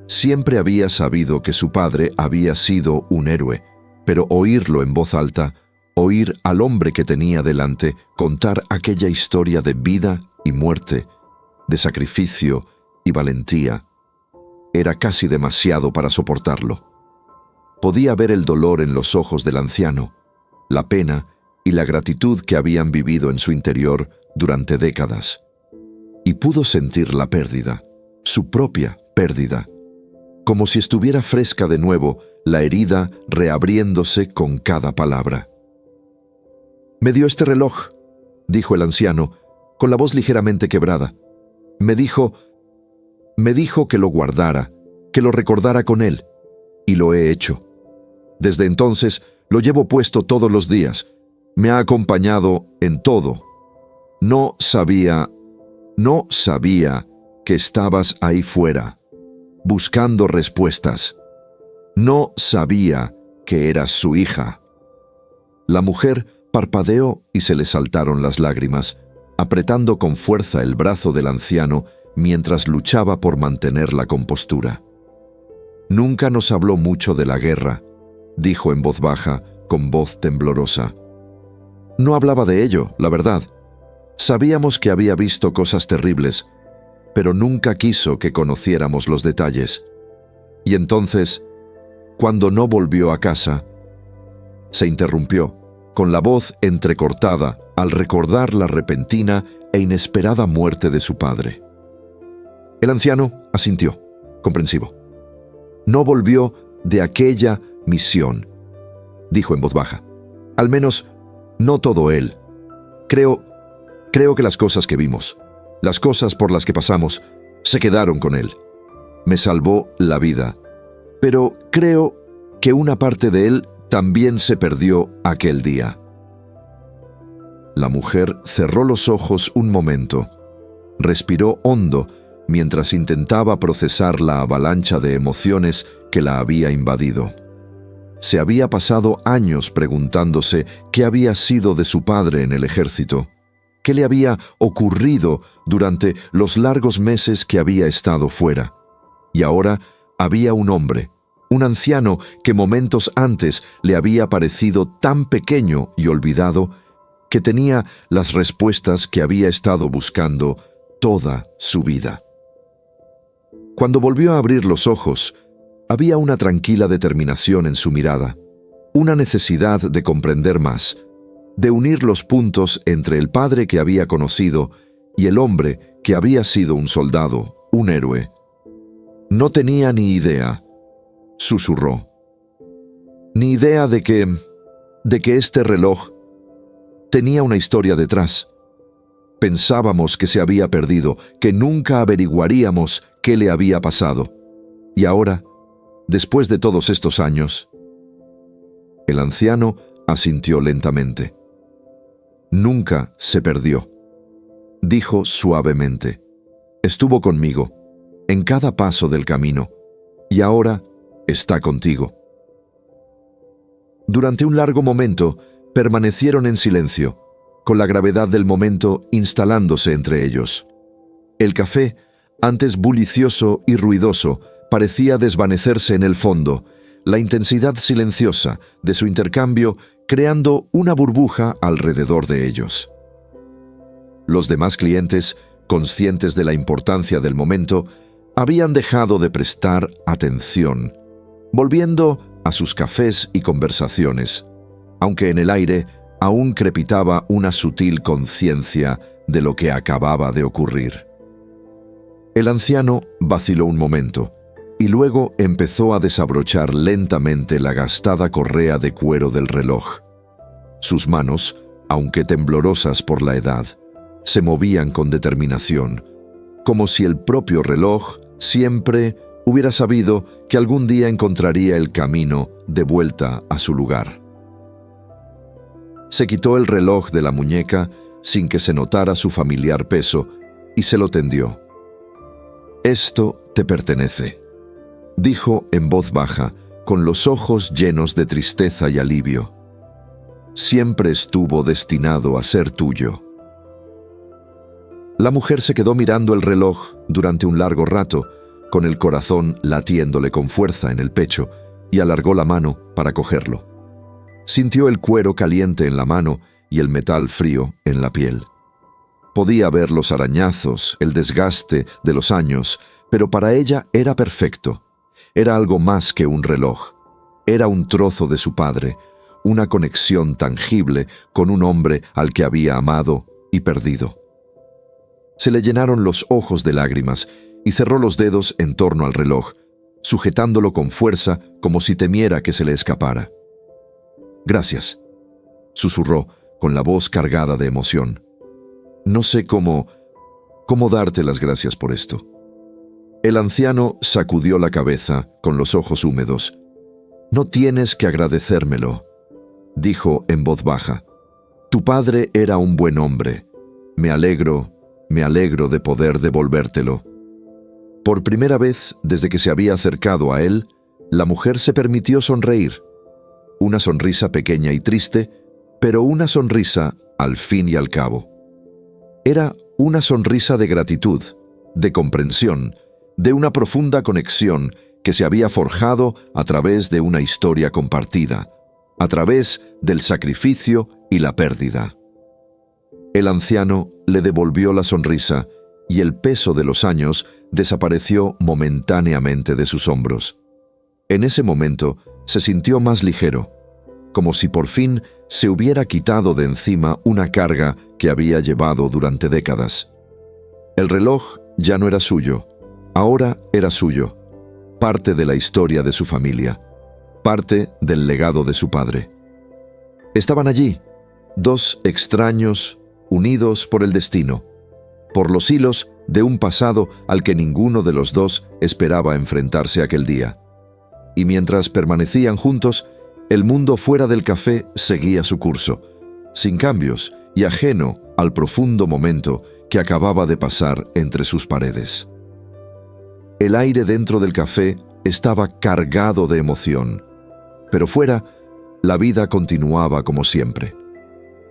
Siempre había sabido que su padre había sido un héroe, pero oírlo en voz alta, oír al hombre que tenía delante contar aquella historia de vida y muerte, de sacrificio y valentía, era casi demasiado para soportarlo. Podía ver el dolor en los ojos del anciano, la pena y la gratitud que habían vivido en su interior durante décadas. Y pudo sentir la pérdida, su propia pérdida, como si estuviera fresca de nuevo la herida reabriéndose con cada palabra. «Me dio este reloj», dijo el anciano, con la voz ligeramente quebrada. Me dijo que lo guardara, que lo recordara con él, y lo he hecho. Desde entonces lo llevo puesto todos los días. Me ha acompañado en todo. No sabía que estabas ahí fuera, buscando respuestas. No sabía que eras su hija». La mujer parpadeó y se le saltaron las lágrimas, apretando con fuerza el brazo del anciano mientras luchaba por mantener la compostura. «Nunca nos habló mucho de la guerra», dijo en voz baja, con voz temblorosa. «No hablaba de ello, la verdad. Sabíamos que había visto cosas terribles, pero nunca quiso que conociéramos los detalles. Y entonces, cuando no volvió a casa...» Se interrumpió, con la voz entrecortada al recordar la repentina e inesperada muerte de su padre. El anciano asintió, comprensivo. «No volvió de aquella misión», dijo en voz baja. «Al menos, no todo él. Creo que las cosas que vimos, las cosas por las que pasamos, se quedaron con él. Me salvó la vida. Pero creo que una parte de él también se perdió aquel día». La mujer cerró los ojos un momento, respiró hondo mientras intentaba procesar la avalancha de emociones que la había invadido. Se había pasado años preguntándose qué había sido de su padre en el ejército, qué le había ocurrido durante los largos meses que había estado fuera. Y ahora había un hombre, un anciano que momentos antes le había parecido tan pequeño y olvidado, que tenía las respuestas que había estado buscando toda su vida. Cuando volvió a abrir los ojos, había una tranquila determinación en su mirada, una necesidad de comprender más, de unir los puntos entre el padre que había conocido y el hombre que había sido un soldado, un héroe. «No tenía ni idea», susurró. «Ni idea de que este reloj tenía una historia detrás. Pensábamos que se había perdido, que nunca averiguaríamos qué le había pasado. Y ahora, después de todos estos años...» El anciano asintió lentamente. «Nunca se perdió», dijo suavemente. «Estuvo conmigo, en cada paso del camino, y ahora está contigo». Durante un largo momento, permanecieron en silencio, con la gravedad del momento instalándose entre ellos. El café, antes bullicioso y ruidoso, parecía desvanecerse en el fondo, la intensidad silenciosa de su intercambio creando una burbuja alrededor de ellos. Los demás clientes, conscientes de la importancia del momento, habían dejado de prestar atención, volviendo a sus cafés y conversaciones, aunque en el aire aún crepitaba una sutil conciencia de lo que acababa de ocurrir. El anciano vaciló un momento y luego empezó a desabrochar lentamente la gastada correa de cuero del reloj. Sus manos, aunque temblorosas por la edad, se movían con determinación, como si el propio reloj siempre hubiera sabido que algún día encontraría el camino de vuelta a su lugar. Se quitó el reloj de la muñeca sin que se notara su familiar peso y se lo tendió. «Esto te pertenece», dijo en voz baja, con los ojos llenos de tristeza y alivio. «Siempre estuvo destinado a ser tuyo». La mujer se quedó mirando el reloj durante un largo rato, con el corazón latiéndole con fuerza en el pecho, y alargó la mano para cogerlo. Sintió el cuero caliente en la mano y el metal frío en la piel. Podía ver los arañazos, el desgaste de los años, pero para ella era perfecto. Era algo más que un reloj. Era un trozo de su padre, una conexión tangible con un hombre al que había amado y perdido. Se le llenaron los ojos de lágrimas y cerró los dedos en torno al reloj, sujetándolo con fuerza como si temiera que se le escapara. «Gracias», susurró con la voz cargada de emoción. «No sé cómo darte las gracias por esto». El anciano sacudió la cabeza con los ojos húmedos. «No tienes que agradecérmelo», dijo en voz baja. «Tu padre era un buen hombre. Me alegro de poder devolvértelo». Por primera vez desde que se había acercado a él, la mujer se permitió sonreír. Una sonrisa pequeña y triste, pero una sonrisa al fin y al cabo. Era una sonrisa de gratitud, de comprensión, de una profunda conexión que se había forjado a través de una historia compartida, a través del sacrificio y la pérdida. El anciano le devolvió la sonrisa y el peso de los años desapareció momentáneamente de sus hombros. En ese momento se sintió más ligero, como si por fin se hubiera quitado de encima una carga que había llevado durante décadas. El reloj ya no era suyo, ahora era suyo, parte de la historia de su familia, parte del legado de su padre. Estaban allí, dos extraños unidos por el destino, por los hilos de un pasado al que ninguno de los dos esperaba enfrentarse aquel día. Y mientras permanecían juntos, el mundo fuera del café seguía su curso, sin cambios y ajeno al profundo momento que acababa de pasar entre sus paredes. El aire dentro del café estaba cargado de emoción, pero fuera, la vida continuaba como siempre.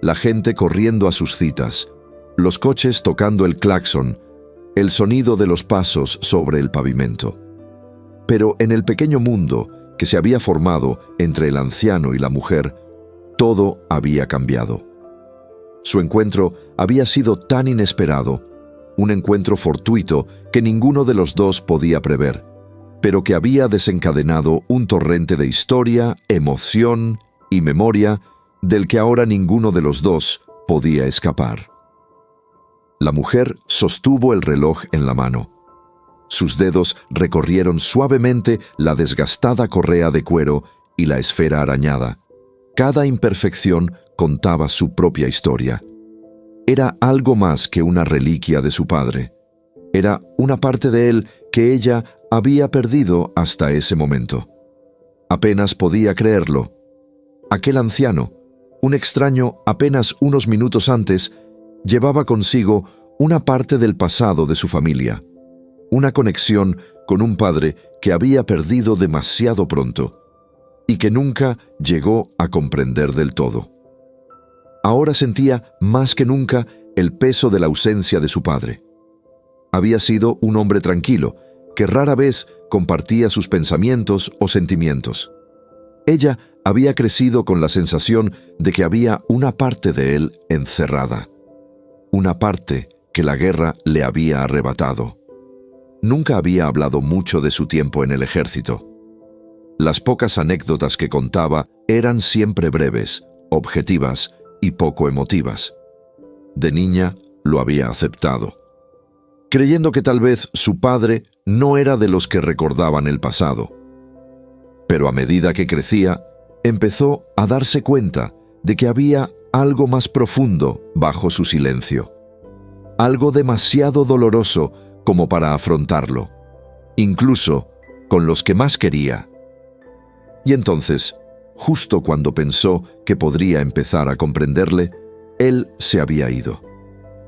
La gente corriendo a sus citas, los coches tocando el claxon, el sonido de los pasos sobre el pavimento. Pero en el pequeño mundo que se había formado entre el anciano y la mujer, todo había cambiado. Su encuentro había sido tan inesperado, un encuentro fortuito que ninguno de los dos podía prever, pero que había desencadenado un torrente de historia, emoción y memoria del que ahora ninguno de los dos podía escapar. La mujer sostuvo el reloj en la mano. Sus dedos recorrieron suavemente la desgastada correa de cuero y la esfera arañada. Cada imperfección contaba su propia historia. Era algo más que una reliquia de su padre. Era una parte de él que ella había perdido hasta ese momento. Apenas podía creerlo. Aquel anciano, un extraño apenas unos minutos antes, llevaba consigo una parte del pasado de su familia, una conexión con un padre que había perdido demasiado pronto y que nunca llegó a comprender del todo. Ahora sentía más que nunca el peso de la ausencia de su padre. Había sido un hombre tranquilo, que rara vez compartía sus pensamientos o sentimientos. Ella había crecido con la sensación de que había una parte de él encerrada, una parte que la guerra le había arrebatado. Nunca había hablado mucho de su tiempo en el ejército. Las pocas anécdotas que contaba eran siempre breves, objetivas y poco emotivas. De niña lo había aceptado, creyendo que tal vez su padre no era de los que recordaban el pasado. Pero a medida que crecía, empezó a darse cuenta de que había algo más profundo bajo su silencio, algo demasiado doloroso como para afrontarlo, incluso con los que más quería. Y entonces, justo cuando pensó que podría empezar a comprenderle, él se había ido.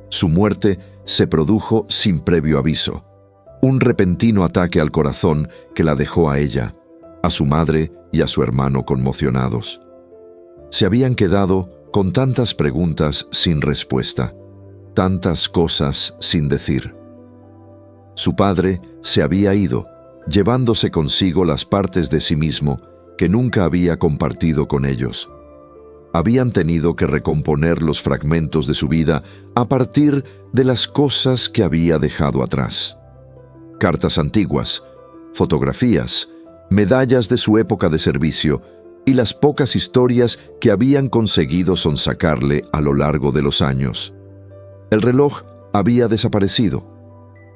Su muerte se produjo sin previo aviso, un repentino ataque al corazón que la dejó a ella, a su madre y a su hermano conmocionados. Se habían quedado con tantas preguntas sin respuesta, tantas cosas sin decir. Su padre se había ido, llevándose consigo las partes de sí mismo que nunca había compartido con ellos. Habían tenido que recomponer los fragmentos de su vida a partir de las cosas que había dejado atrás. Cartas antiguas, fotografías, medallas de su época de servicio y las pocas historias que habían conseguido sonsacarle a lo largo de los años. El reloj había desaparecido.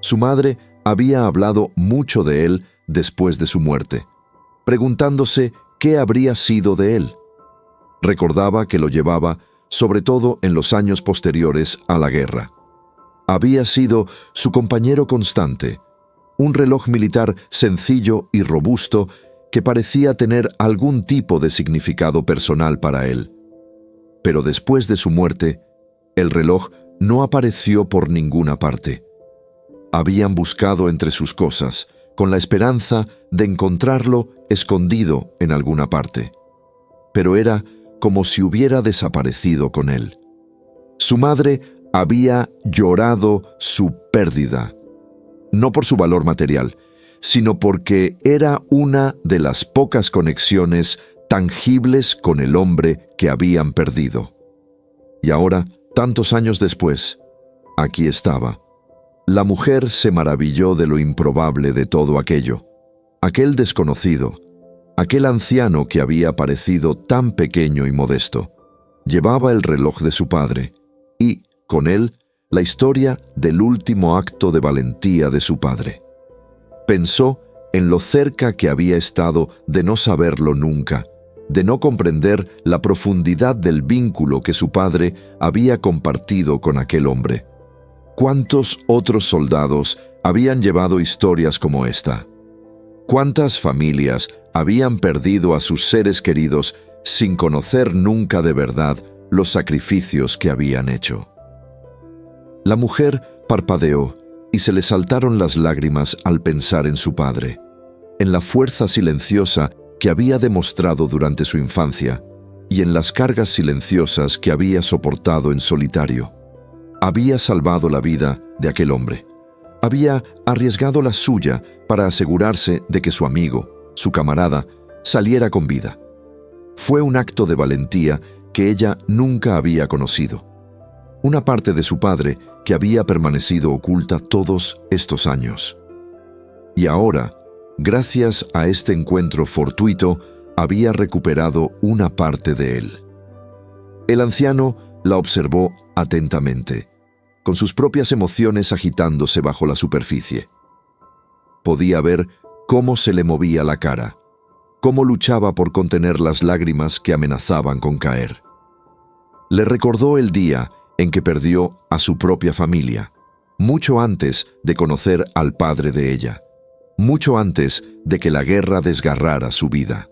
Su madre había hablado mucho de él después de su muerte, preguntándose qué habría sido de él. Recordaba que lo llevaba, sobre todo en los años posteriores a la guerra. Había sido su compañero constante, un reloj militar sencillo y robusto que parecía tener algún tipo de significado personal para él. Pero después de su muerte, el reloj no apareció por ninguna parte. Habían buscado entre sus cosas, con la esperanza de encontrarlo escondido en alguna parte. Pero era como si hubiera desaparecido con él. Su madre había llorado su pérdida, no por su valor material, sino porque era una de las pocas conexiones tangibles con el hombre que habían perdido. Y ahora, tantos años después, aquí estaba. La mujer se maravilló de lo improbable de todo aquello. Aquel desconocido, aquel anciano que había parecido tan pequeño y modesto, llevaba el reloj de su padre y, con él, la historia del último acto de valentía de su padre. Pensó en lo cerca que había estado de no saberlo nunca, de no comprender la profundidad del vínculo que su padre había compartido con aquel hombre. ¿Cuántos otros soldados habían llevado historias como esta? ¿Cuántas familias habían perdido a sus seres queridos sin conocer nunca de verdad los sacrificios que habían hecho? La mujer parpadeó y se le saltaron las lágrimas al pensar en su padre, en la fuerza silenciosa que había demostrado durante su infancia y en las cargas silenciosas que había soportado en solitario. Había salvado la vida de aquel hombre. Había arriesgado la suya para asegurarse de que su amigo, su camarada, saliera con vida. Fue un acto de valentía que ella nunca había conocido. Una parte de su padre que había permanecido oculta todos estos años. Y ahora, gracias a este encuentro fortuito, había recuperado una parte de él. El anciano la observó atentamente, con sus propias emociones agitándose bajo la superficie. Podía ver cómo se le movía la cara, cómo luchaba por contener las lágrimas que amenazaban con caer. Le recordó el día en que perdió a su propia familia, mucho antes de conocer al padre de ella, mucho antes de que la guerra desgarrara su vida.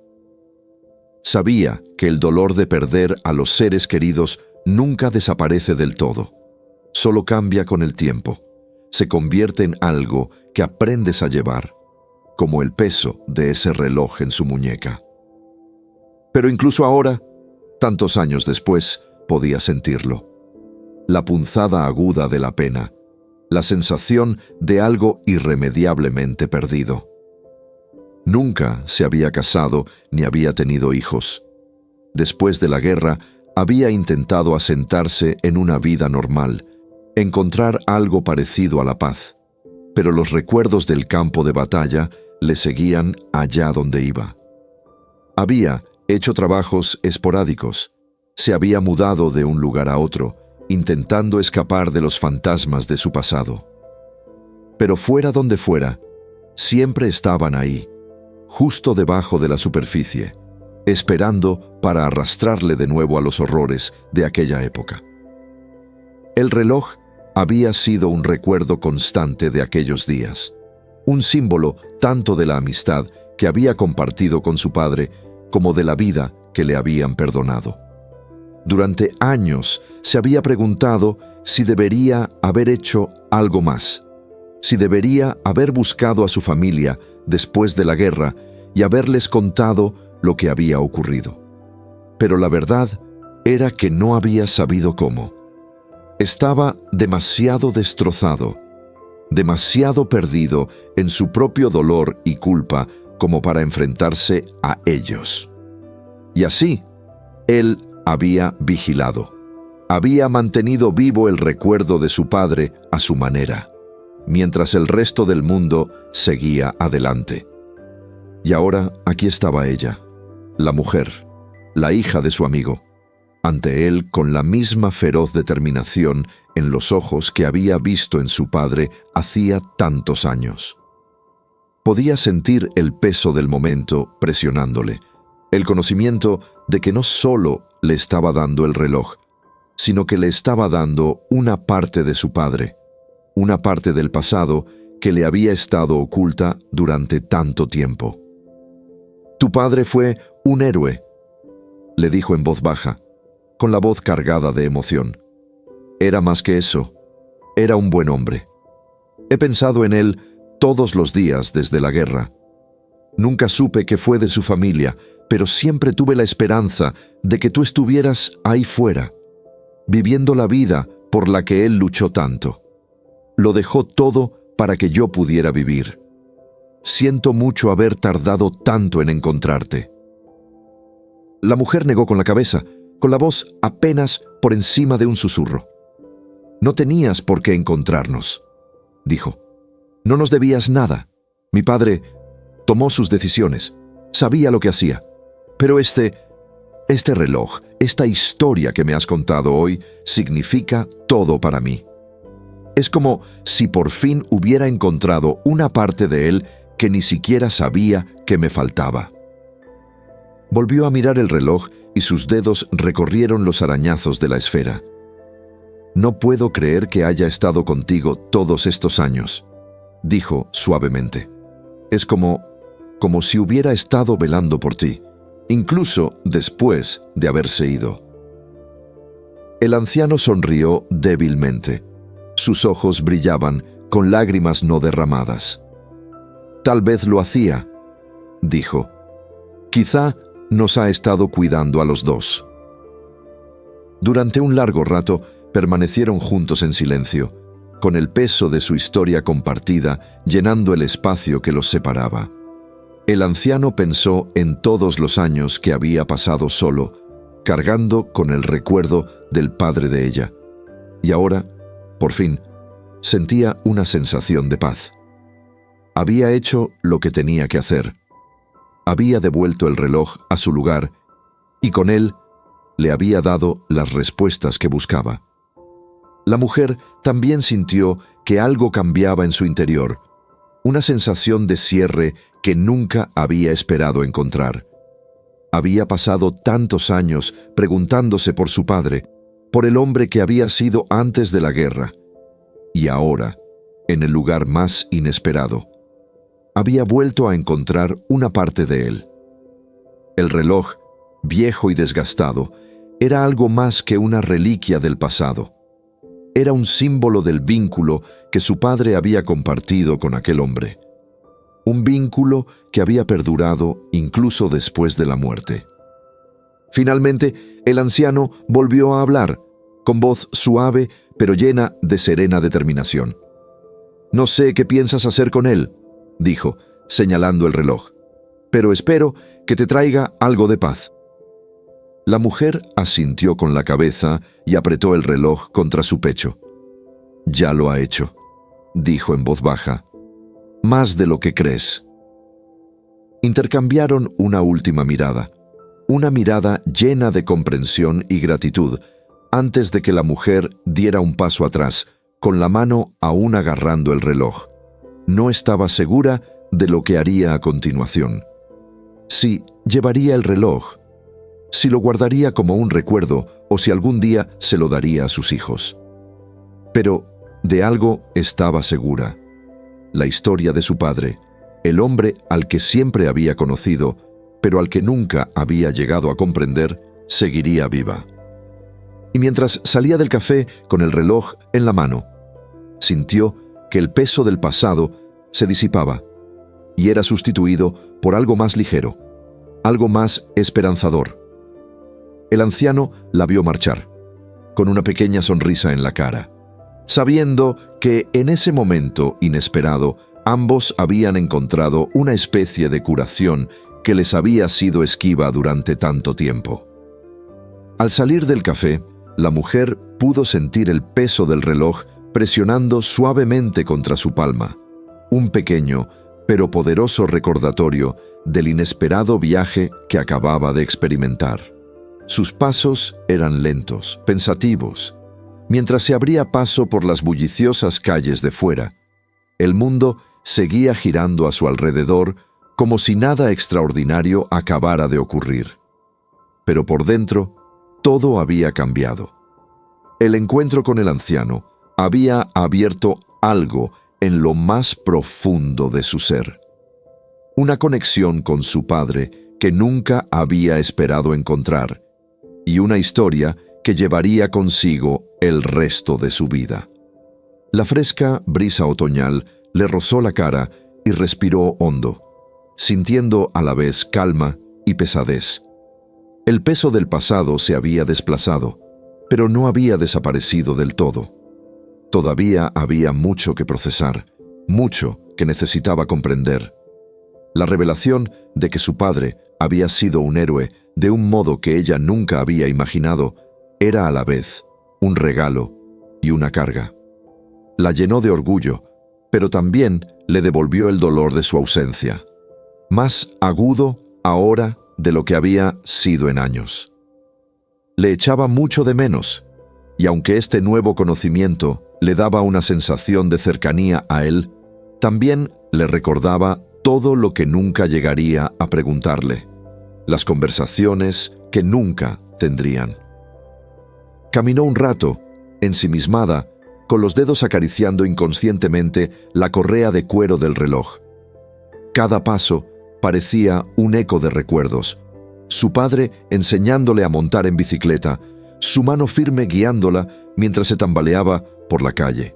Sabía que el dolor de perder a los seres queridos nunca desaparece del todo, solo cambia con el tiempo, se convierte en algo que aprendes a llevar, como el peso de ese reloj en su muñeca. Pero incluso ahora, tantos años después, podía sentirlo. La punzada aguda de la pena, la sensación de algo irremediablemente perdido. Nunca se había casado ni había tenido hijos. Después de la guerra, había intentado asentarse en una vida normal, encontrar algo parecido a la paz, pero los recuerdos del campo de batalla le seguían allá donde iba. Había hecho trabajos esporádicos, se había mudado de un lugar a otro, intentando escapar de los fantasmas de su pasado. Pero fuera donde fuera, siempre estaban ahí, justo debajo de la superficie, esperando para arrastrarle de nuevo a los horrores de aquella época. El reloj había sido un recuerdo constante de aquellos días, un símbolo tanto de la amistad que había compartido con su padre como de la vida que le habían perdonado. Durante años se había preguntado si debería haber hecho algo más, si debería haber buscado a su familia después de la guerra y haberles contado lo que había ocurrido. Pero la verdad era que no había sabido cómo. Estaba demasiado destrozado, demasiado perdido en su propio dolor y culpa como para enfrentarse a ellos. Y así, él había vigilado. Había mantenido vivo el recuerdo de su padre a su manera, mientras el resto del mundo seguía adelante. Y ahora aquí estaba ella, la mujer, la hija de su amigo, ante él con la misma feroz determinación en los ojos que había visto en su padre hacía tantos años. Podía sentir el peso del momento presionándole, el conocimiento de que no solo le estaba dando el reloj, sino que le estaba dando una parte de su padre, una parte del pasado que le había estado oculta durante tanto tiempo. «Tu padre fue un héroe», le dijo en voz baja, con la voz cargada de emoción. «Era más que eso, era un buen hombre. He pensado en él todos los días desde la guerra. Nunca supe qué fue de su familia, pero siempre tuve la esperanza de que tú estuvieras ahí fuera, viviendo la vida por la que él luchó tanto. Lo dejó todo para que yo pudiera vivir. Siento mucho haber tardado tanto en encontrarte». La mujer negó con la cabeza, con la voz apenas por encima de un susurro. «No tenías por qué encontrarnos», dijo. «No nos debías nada. Mi padre tomó sus decisiones. Sabía lo que hacía. Pero este reloj, esta historia que me has contado hoy, significa todo para mí. Es como si por fin hubiera encontrado una parte de él que ni siquiera sabía que me faltaba». Volvió a mirar el reloj y sus dedos recorrieron los arañazos de la esfera. «No puedo creer que haya estado contigo todos estos años», dijo suavemente. «Es como si hubiera estado velando por ti, incluso después de haberse ido». El anciano sonrió débilmente. Sus ojos brillaban con lágrimas no derramadas. «Tal vez lo hacía», dijo. «Quizá nos ha estado cuidando a los dos». Durante un largo rato permanecieron juntos en silencio, con el peso de su historia compartida llenando el espacio que los separaba. El anciano pensó en todos los años que había pasado solo, cargando con el recuerdo del padre de ella. Y ahora, por fin, sentía una sensación de paz. Había hecho lo que tenía que hacer. Había devuelto el reloj a su lugar y con él le había dado las respuestas que buscaba. La mujer también sintió que algo cambiaba en su interior, una sensación de cierre que nunca había esperado encontrar. Había pasado tantos años preguntándose por su padre, por el hombre que había sido antes de la guerra, y ahora, en el lugar más inesperado, había vuelto a encontrar una parte de él. El reloj, viejo y desgastado, era algo más que una reliquia del pasado. Era un símbolo del vínculo que su padre había compartido con aquel hombre. Un vínculo que había perdurado incluso después de la muerte. Finalmente, el anciano volvió a hablar, con voz suave pero llena de serena determinación. «No sé qué piensas hacer con él», dijo, señalando el reloj, «pero espero que te traiga algo de paz». La mujer asintió con la cabeza y apretó el reloj contra su pecho. «Ya lo ha hecho», dijo en voz baja, «más de lo que crees». Intercambiaron una última mirada, una mirada llena de comprensión y gratitud, antes de que la mujer diera un paso atrás, con la mano aún agarrando el reloj. No estaba segura de lo que haría a continuación. Si llevaría el reloj, si lo guardaría como un recuerdo o si algún día se lo daría a sus hijos. Pero de algo estaba segura. La historia de su padre, el hombre al que siempre había conocido, pero al que nunca había llegado a comprender, seguiría viva. Y mientras salía del café con el reloj en la mano, sintió que el peso del pasado se disipaba y era sustituido por algo más ligero, algo más esperanzador. El anciano la vio marchar, con una pequeña sonrisa en la cara, sabiendo que en ese momento inesperado ambos habían encontrado una especie de curación que les había sido esquiva durante tanto tiempo. Al salir del café, la mujer pudo sentir el peso del reloj presionando suavemente contra su palma, un pequeño pero poderoso recordatorio del inesperado viaje que acababa de experimentar. Sus pasos eran lentos, pensativos. Mientras se abría paso por las bulliciosas calles de fuera, el mundo seguía girando a su alrededor como si nada extraordinario acabara de ocurrir. Pero por dentro, todo había cambiado. El encuentro con el anciano había abierto algo en lo más profundo de su ser. Una conexión con su padre que nunca había esperado encontrar, y una historia que llevaría consigo el resto de su vida. La fresca brisa otoñal le rozó la cara y respiró hondo, sintiendo a la vez calma y pesadez. El peso del pasado se había desplazado, pero no había desaparecido del todo. Todavía había mucho que procesar, mucho que necesitaba comprender. La revelación de que su padre había sido un héroe de un modo que ella nunca había imaginado era a la vez un regalo y una carga. La llenó de orgullo, pero también le devolvió el dolor de su ausencia, más agudo ahora de lo que había sido en años. Le echaba mucho de menos, y aunque este nuevo conocimiento le daba una sensación de cercanía a él, también le recordaba todo lo que nunca llegaría a preguntarle, las conversaciones que nunca tendrían. Caminó un rato, ensimismada, con los dedos acariciando inconscientemente la correa de cuero del reloj. Cada paso parecía un eco de recuerdos. Su padre enseñándole a montar en bicicleta, su mano firme guiándola mientras se tambaleaba por la calle.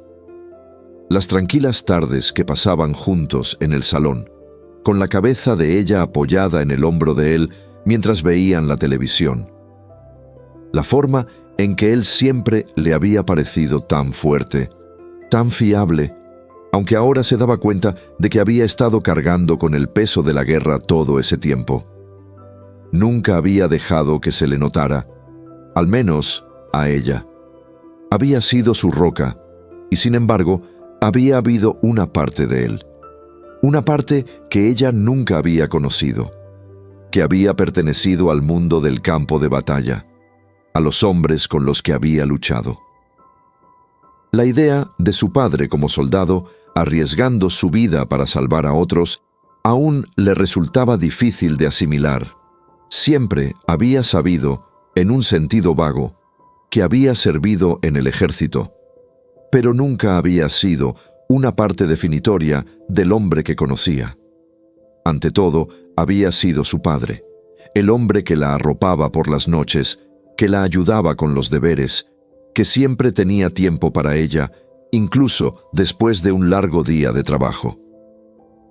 Las tranquilas tardes que pasaban juntos en el salón, con la cabeza de ella apoyada en el hombro de él mientras veían la televisión. La forma en que él siempre le había parecido tan fuerte, tan fiable, aunque ahora se daba cuenta de que había estado cargando con el peso de la guerra todo ese tiempo. Nunca había dejado que se le notara, al menos a ella. Había sido su roca, y sin embargo, había habido una parte de él. Una parte que ella nunca había conocido, que había pertenecido al mundo del campo de batalla, a los hombres con los que había luchado. La idea de su padre como soldado, arriesgando su vida para salvar a otros, aún le resultaba difícil de asimilar. Siempre había sabido, en un sentido vago, que había servido en el ejército, pero nunca había sido una parte definitoria del hombre que conocía. Ante todo, había sido su padre, el hombre que la arropaba por las noches, que la ayudaba con los deberes, que siempre tenía tiempo para ella, incluso después de un largo día de trabajo.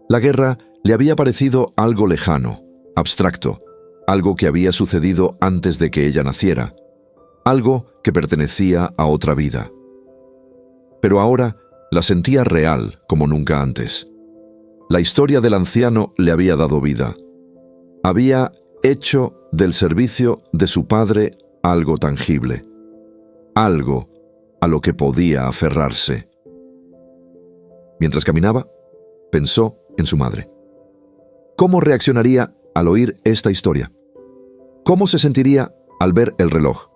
La guerra le había parecido algo lejano, abstracto, algo que había sucedido antes de que ella naciera, algo que pertenecía a otra vida. Pero ahora la sentía real como nunca antes. La historia del anciano le había dado vida. Había hecho del servicio de su padre algo tangible, algo a lo que podía aferrarse. Mientras caminaba, pensó en su madre. ¿Cómo reaccionaría al oír esta historia? ¿Cómo se sentiría al ver el reloj?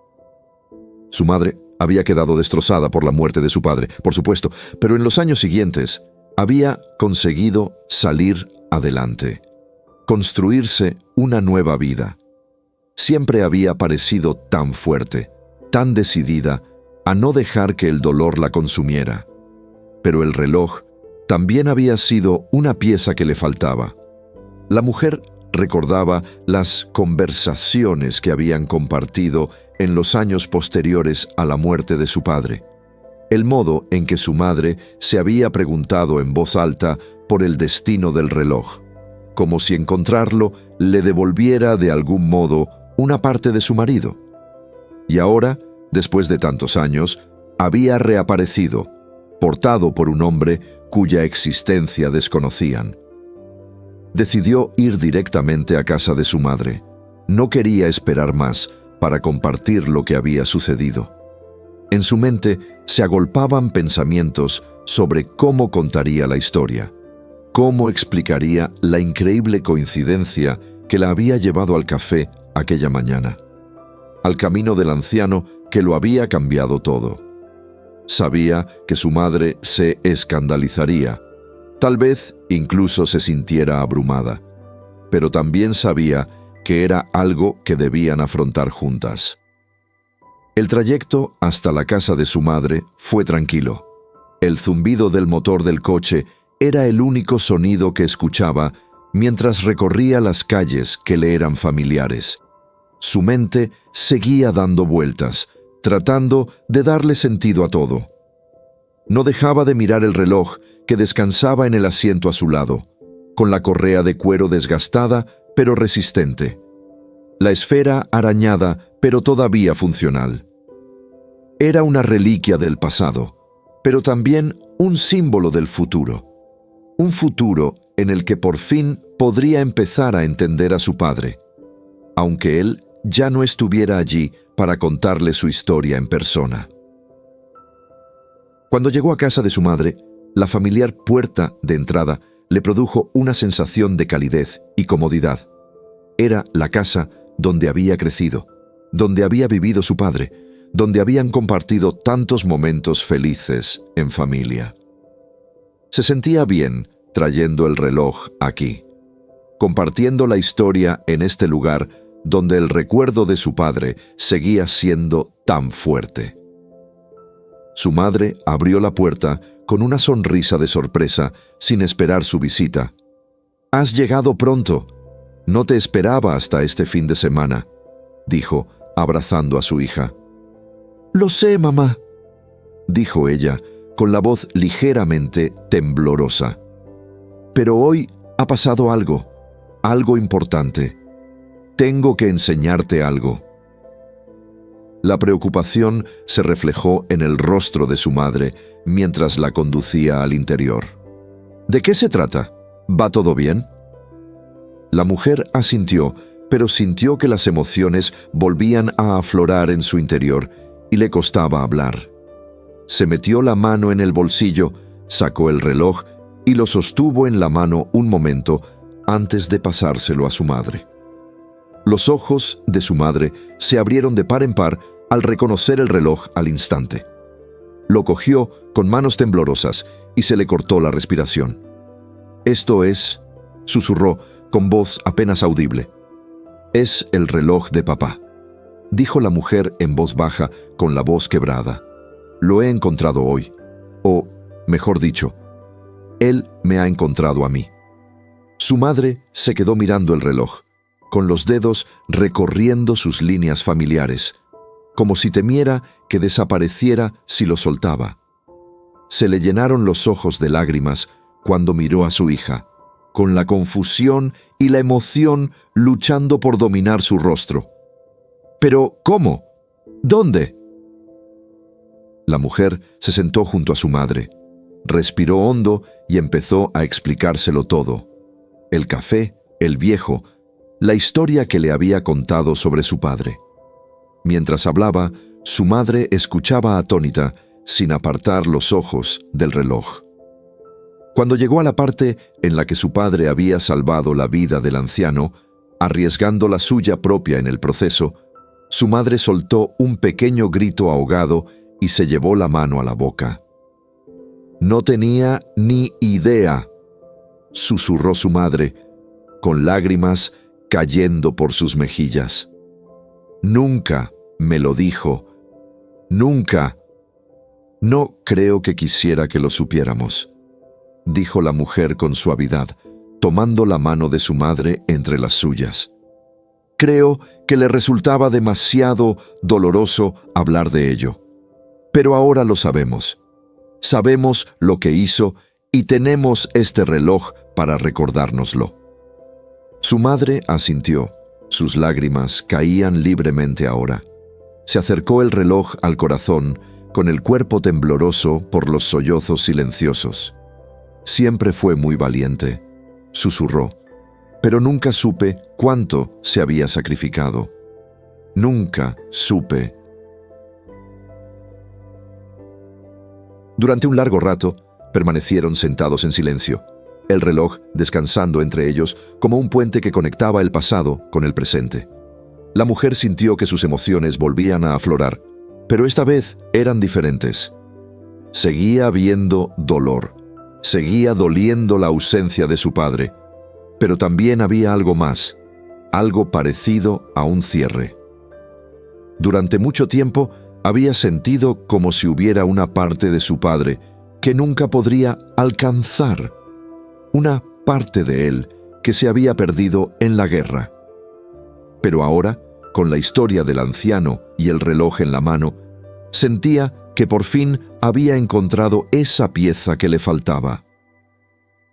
Su madre había quedado destrozada por la muerte de su padre, por supuesto, pero en los años siguientes había conseguido salir adelante, construirse una nueva vida. Siempre había parecido tan fuerte, tan decidida a no dejar que el dolor la consumiera. Pero el reloj también había sido una pieza que le faltaba. La mujer recordaba las conversaciones que habían compartido en los años posteriores a la muerte de su padre, el modo en que su madre se había preguntado en voz alta por el destino del reloj, como si encontrarlo le devolviera de algún modo una parte de su marido. Y ahora, después de tantos años, había reaparecido, portado por un hombre cuya existencia desconocían. Decidió ir directamente a casa de su madre. No quería esperar más para compartir lo que había sucedido. En su mente se agolpaban pensamientos sobre cómo contaría la historia, cómo explicaría la increíble coincidencia que la había llevado al café aquella mañana, al camino del anciano que lo había cambiado todo. Sabía que su madre se escandalizaría, tal vez incluso se sintiera abrumada, pero también sabía que era algo que debían afrontar juntas. El trayecto hasta la casa de su madre fue tranquilo. El zumbido del motor del coche era el único sonido que escuchaba mientras recorría las calles que le eran familiares. Su mente seguía dando vueltas, tratando de darle sentido a todo. No dejaba de mirar el reloj que descansaba en el asiento a su lado, con la correa de cuero desgastada pero resistente. La esfera arañada pero todavía funcional. Era una reliquia del pasado, pero también un símbolo del futuro. Un futuro en el que por fin podría empezar a entender a su padre, aunque él ya no estuviera allí para contarle su historia en persona. Cuando llegó a casa de su madre, la familiar puerta de entrada le produjo una sensación de calidez y comodidad. Era la casa donde había crecido, donde había vivido su padre, donde habían compartido tantos momentos felices en familia. Se sentía bien trayendo el reloj aquí, compartiendo la historia en este lugar donde el recuerdo de su padre seguía siendo tan fuerte. Su madre abrió la puerta con una sonrisa de sorpresa, sin esperar su visita. «Has llegado pronto. No te esperaba hasta este fin de semana», dijo, abrazando a su hija. «Lo sé, mamá», dijo ella, con la voz ligeramente temblorosa. «Pero hoy ha pasado algo importante. Tengo que enseñarte algo». La preocupación se reflejó en el rostro de su madre mientras la conducía al interior. «¿De qué se trata? ¿Va todo bien?» La mujer asintió, pero sintió que las emociones volvían a aflorar en su interior y le costaba hablar. Se metió la mano en el bolsillo, sacó el reloj y lo sostuvo en la mano un momento antes de pasárselo a su madre. Los ojos de su madre se abrieron de par en par al reconocer el reloj al instante. Lo cogió con manos temblorosas y se le cortó la respiración. «Esto es», susurró con voz apenas audible, «es el reloj de papá», dijo la mujer en voz baja con la voz quebrada. «Lo he encontrado hoy. O, mejor dicho, él me ha encontrado a mí». Su madre se quedó mirando el reloj, con los dedos recorriendo sus líneas familiares, como si temiera que desapareciera si lo soltaba. Se le llenaron los ojos de lágrimas cuando miró a su hija, con la confusión y la emoción luchando por dominar su rostro. «¿Pero cómo? ¿Dónde?» La mujer se sentó junto a su madre, respiró hondo y empezó a explicárselo todo. El café, el viejo, la historia que le había contado sobre su padre. Mientras hablaba, su madre escuchaba atónita, sin apartar los ojos del reloj. Cuando llegó a la parte en la que su padre había salvado la vida del anciano, arriesgando la suya propia en el proceso, su madre soltó un pequeño grito ahogado y se llevó la mano a la boca. «No tenía ni idea», susurró su madre, con lágrimas cayendo por sus mejillas. «Nunca me lo dijo. Nunca. No creo que quisiera que lo supiéramos», dijo la mujer con suavidad, tomando la mano de su madre entre las suyas. «Creo que le resultaba demasiado doloroso hablar de ello. Pero ahora lo sabemos. Sabemos lo que hizo y tenemos este reloj para recordárnoslo». Su madre asintió. Sus lágrimas caían libremente ahora. Se acercó el reloj al corazón, con el cuerpo tembloroso por los sollozos silenciosos. «Siempre fue muy valiente», susurró, «pero nunca supe cuánto se había sacrificado. Nunca supe». Durante un largo rato, permanecieron sentados en silencio, el reloj descansando entre ellos como un puente que conectaba el pasado con el presente. La mujer sintió que sus emociones volvían a aflorar, pero esta vez eran diferentes. Seguía habiendo dolor, seguía doliendo la ausencia de su padre, pero también había algo más, algo parecido a un cierre. Durante mucho tiempo había sentido como si hubiera una parte de su padre que nunca podría alcanzar, una parte de él que se había perdido en la guerra. Pero ahora, con la historia del anciano y el reloj en la mano, sentía que por fin había encontrado esa pieza que le faltaba.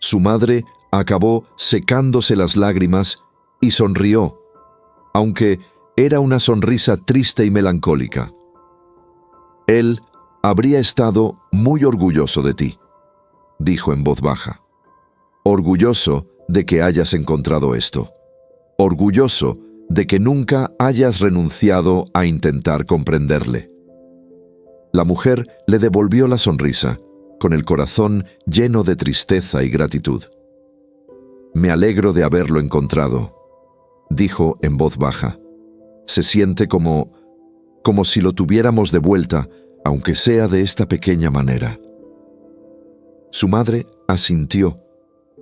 Su madre acabó secándose las lágrimas y sonrió, aunque era una sonrisa triste y melancólica. Él habría estado muy orgulloso de ti, dijo en voz baja. Orgulloso de que hayas encontrado esto. Orgulloso de que nunca hayas renunciado a intentar comprenderle. La mujer le devolvió la sonrisa, con el corazón lleno de tristeza y gratitud. Me alegro de haberlo encontrado, dijo en voz baja. Se siente como si lo tuviéramos de vuelta, aunque sea de esta pequeña manera. Su madre asintió,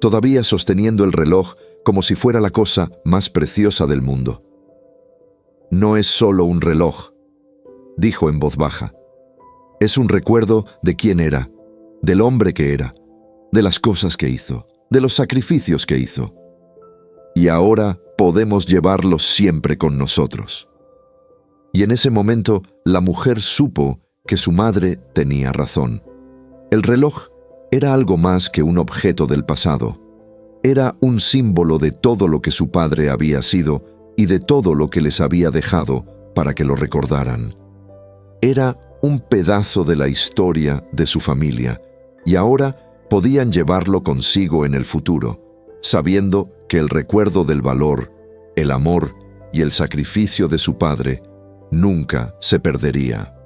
todavía sosteniendo el reloj como si fuera la cosa más preciosa del mundo. No es solo un reloj, dijo en voz baja. Es un recuerdo de quién era, del hombre que era, de las cosas que hizo, de los sacrificios que hizo. Y ahora podemos llevarlos siempre con nosotros. Y en ese momento la mujer supo que su madre tenía razón. El reloj era algo más que un objeto del pasado. Era un símbolo de todo lo que su padre había sido y de todo lo que les había dejado para que lo recordaran. Era un pedazo de la historia de su familia y ahora podían llevarlo consigo en el futuro, sabiendo que el recuerdo del valor, el amor y el sacrificio de su padre nunca se perdería.